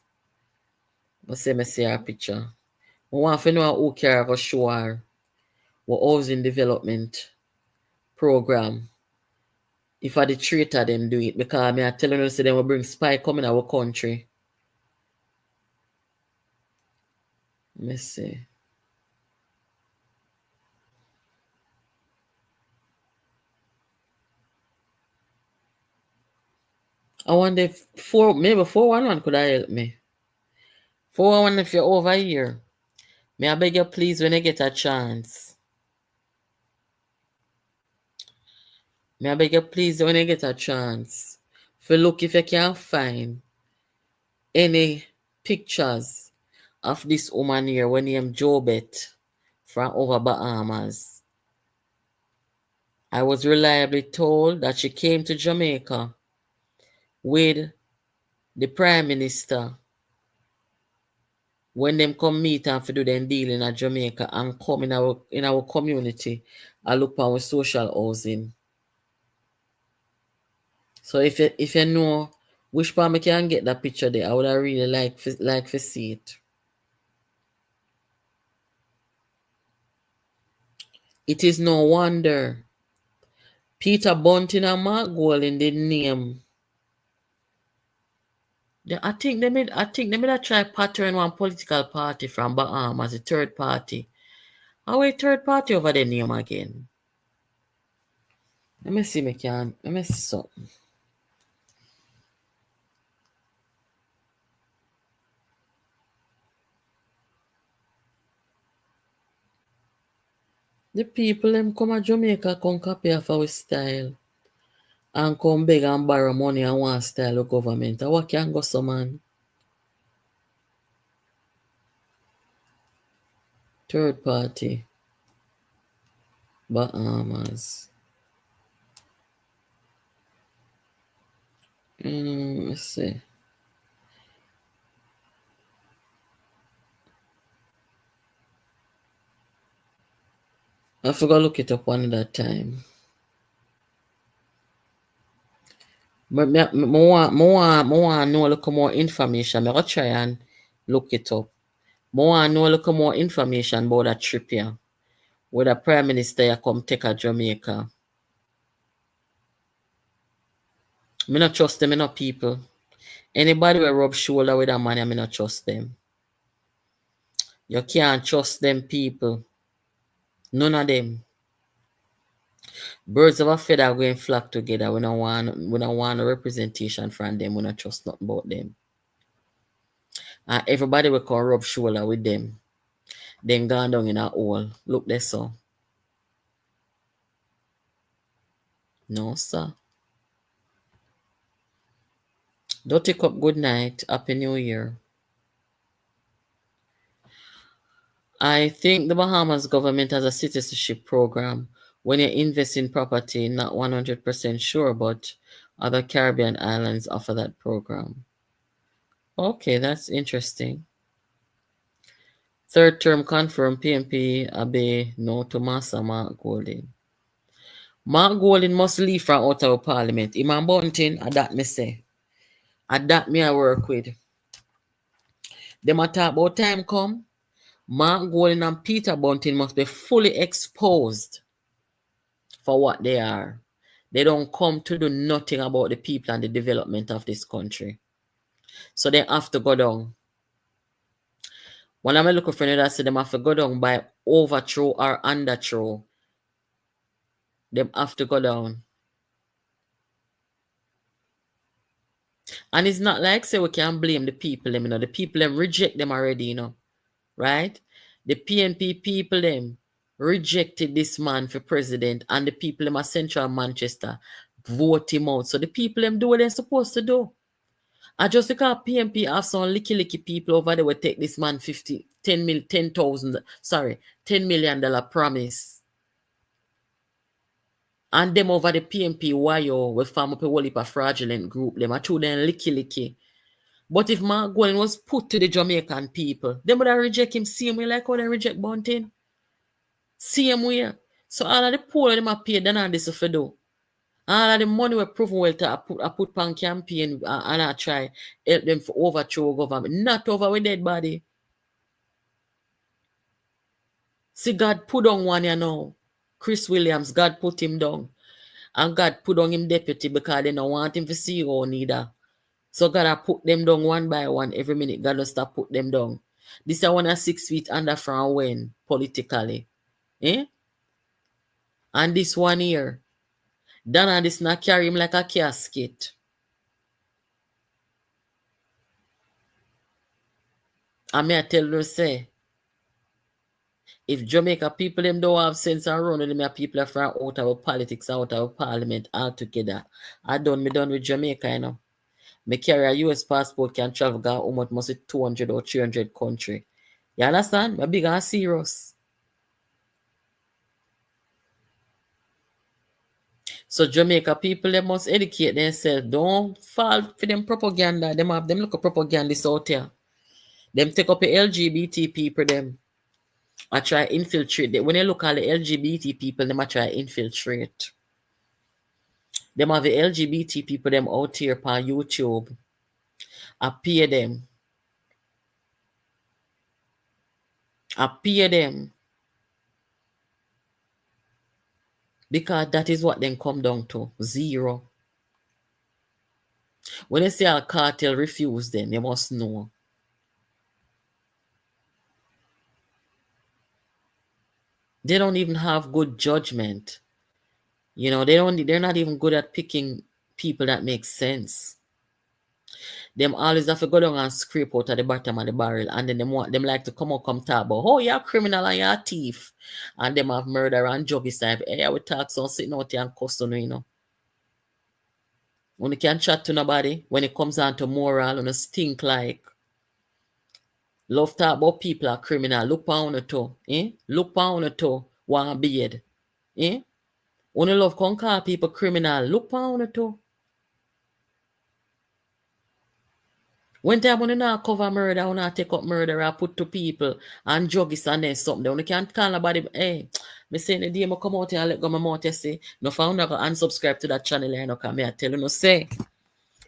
Let's see her picture. I want to know who carry her go show her what housing development program. If I the traitor them do it, because I am telling you say them will bring spy coming our country. Let me see. I wonder if maybe 411 could have helped me. 411 if you're over here. May I beg you please when I get a chance. May I beg you please when I get a chance. For look if you can find any pictures of this woman here when named Jobeth from over Bahamas. I was reliably told that she came to Jamaica with the Prime Minister when them come meet and to do them deal in Jamaica and come in our community and look on with social housing. So if you know which part I can get that picture there, I would have really like to see it. It is no wonder Peter Bunting and Mark Golding did name. I think they made a try pattern one political party from Bahamas, a third party. How a third party over the name again? Let me see something. The people them come to Jamaica come copy of our style and come beg and borrow money and want style of government. And what can go some man? Third party. Bahamas. Let's see. I forgot to look it up one that time. But I want to know a little more information. I'm going to try and look it up. I want to know a little more information about that trip here. Where the Prime Minister come take a Jamaica. I not trust them, people. Anybody will rub shoulder with that man, I not trust them. You can't trust them people. None of them. Birds of a feather going flock together. We don't want a representation from them. We don't trust nothing about them. And everybody will come rub shoulder with them. Then gone down in a hole. Look there, so. No, sir. Don't take up good night. Happy New Year. I think the Bahamas government has a citizenship program. When you invest in property, not 100% sure, but other Caribbean islands offer that program. Okay, that's interesting. Third term confirmed PNP Abe no to Massa Mark Golding. Mark Golding must leave from out of parliament. Imam Bunting, that me say. That me I work with. Them a talk about time come. Mark Golding and Peter Bunting must be fully exposed for what they are. They don't come to do nothing about the people and the development of this country. So they have to go down. When I'm looking for another, I say them have to go down by overthrow or underthrow. Them have to go down. And it's not like say we can blame the people them, the people them reject them already, right? The PNP people them rejected this man for president, and the people them at Central Manchester vote him out. So the people them do what they're supposed to do. I just because PNP have some licky people over there will take this man $10 million promise. And them over the PNP wire will form up a whole heap of fraudulent group. Them are true them licky. But if Mark Golding was put to the Jamaican people, they would have reject him same way like how they reject Bunting. Same way. So all of the poor them are paid, then and this for do. All of the money we're proven well to I put on campaign and I try help them for overthrow government. Not over with dead body. See, God put on one Chris Williams, God put him down. And God put on him deputy because they don't want him to see you neither. So God I put them down one by one every minute. God will stop put them down. This is 1 6 feet under from when politically. And this one here. Dana this not carry him like a casket. And me I tell you say, if Jamaica people them don't have sense around them, people are from out of politics, out of parliament altogether. Me done with Jamaica, Me carry a US passport can travel go almost must 200 or 300 country. You understand? Me big and serious. So Jamaica people they must educate themselves. Don't fall for them propaganda. Them have them look at propagandists out here. Them take up the LGBT people them. I try infiltrate them. When you look at the LGBT people, them I try infiltrate. Them have the LGBT people them out here on YouTube. I pay them. Because that is what them come down to. Zero. When they say a cartel refuse them, you must know. They don't even have good judgment. They're not even good at picking people that make sense. Them always have to go down and scrape out at the bottom of the barrel, and then them like to come talk about, oh, you're a criminal and you're a thief. And them have murder and juggy. Hey, I would talk so sitting out here and cuss on When you can't chat to nobody, when it comes down to moral, on a stink like. Love talk about people are criminal. Look on the toe. Look on the toe. One beard. Only love can call people criminal. Look on the toe. When time when you not cover murder, when you take up murder, I put to people and juggies and then something. When you can't call nobody, hey, me say the day I come out here and let go my mouth, you say, no found go unsubscribe to that channel here, no come here, tell you no say.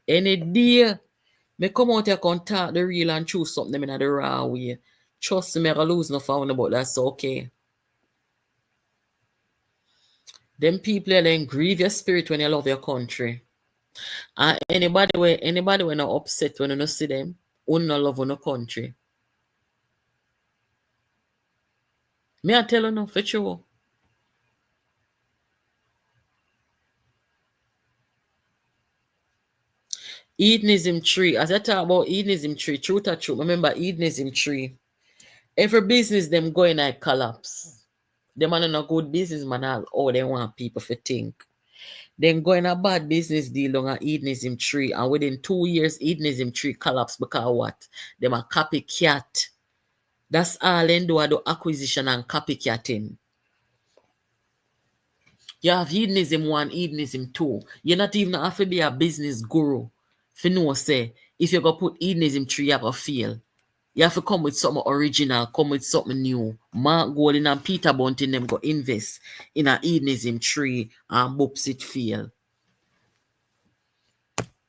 Any day, me come out here and talk the real and true something in the raw way. Trust me, I lose no found about that's okay. Them people then grieve your spirit when you love your country. And anybody when not upset when you don't see them, who not love on the country. Me I tell you no, for sure. Hedonism tree. As I talk about hedonism tree, truth or truth. Remember hedonism tree. Every business them going like collapse. Them are not a good business man. All they want people to think. Then going a bad business deal on a hedonism tree, and within 2 years, hedonism tree collapse because what? Them a copycat. That's all they do acquisition and copycatting. You have hedonism 1, hedonism 2. You're not even have to be a business guru. If you know, say, if you go put hedonism 3, you have to fail. You have to come with something original, come with something new. Mark Golding and Peter Bunting them go invest in a hedonism 3 and boops it fail.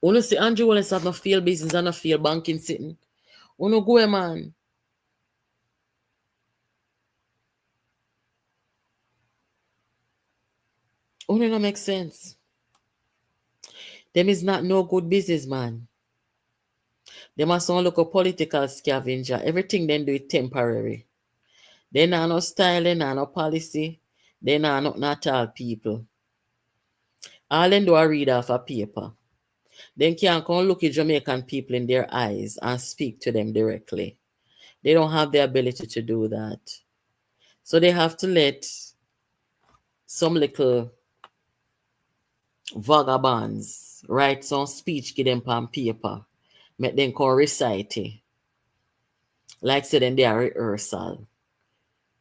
When you see Andrew Wallace have no fail business and no fail banking sitting, when you go, man. Only no make sense. Them is not no good businessman. They must not look a political scavenger. Everything they do is temporary. They not no style, they not no policy. They not all people. All they do are read off a paper. They can't come look at Jamaican people in their eyes and speak to them directly. They don't have the ability to do that. So they have to let some little vagabonds write some speech, give them on paper, make them come recite it. Like say then they are rehearsal.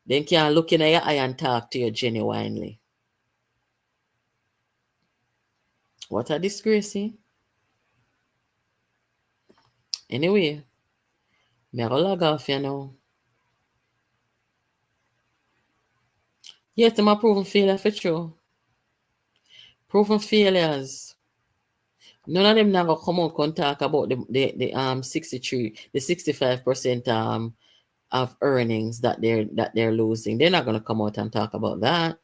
Then can't look in your eye and talk to you genuinely. What a disgrace, eh? Anyway, me go log off you now. Yes, I'm a proven failure for sure. Proven failures. None of them never come out and talk about the 63, the 65% of earnings that they're losing. They're not gonna come out and talk about that.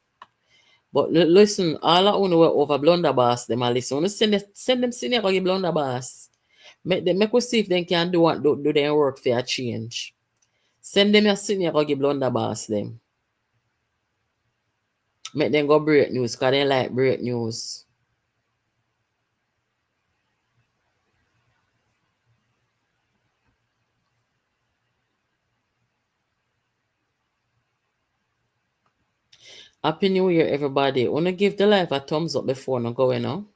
But listen, all I want to over blunderbuss them and listen. Send them senior go give blunderbuss. Make us see if they can do their work for a change. Send them a senior go give blunderbuss them. Make them go break news because they like break news. Happy New Year, everybody. I want to give the live a thumbs up before no going on.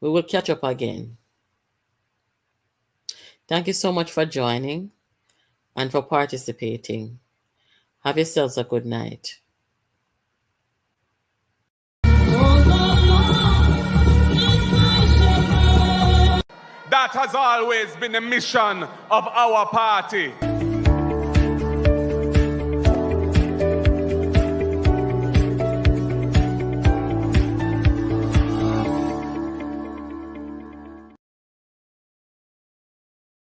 We will catch up again. Thank you so much for joining and for participating. Have yourselves a good night. That has always been the mission of our party.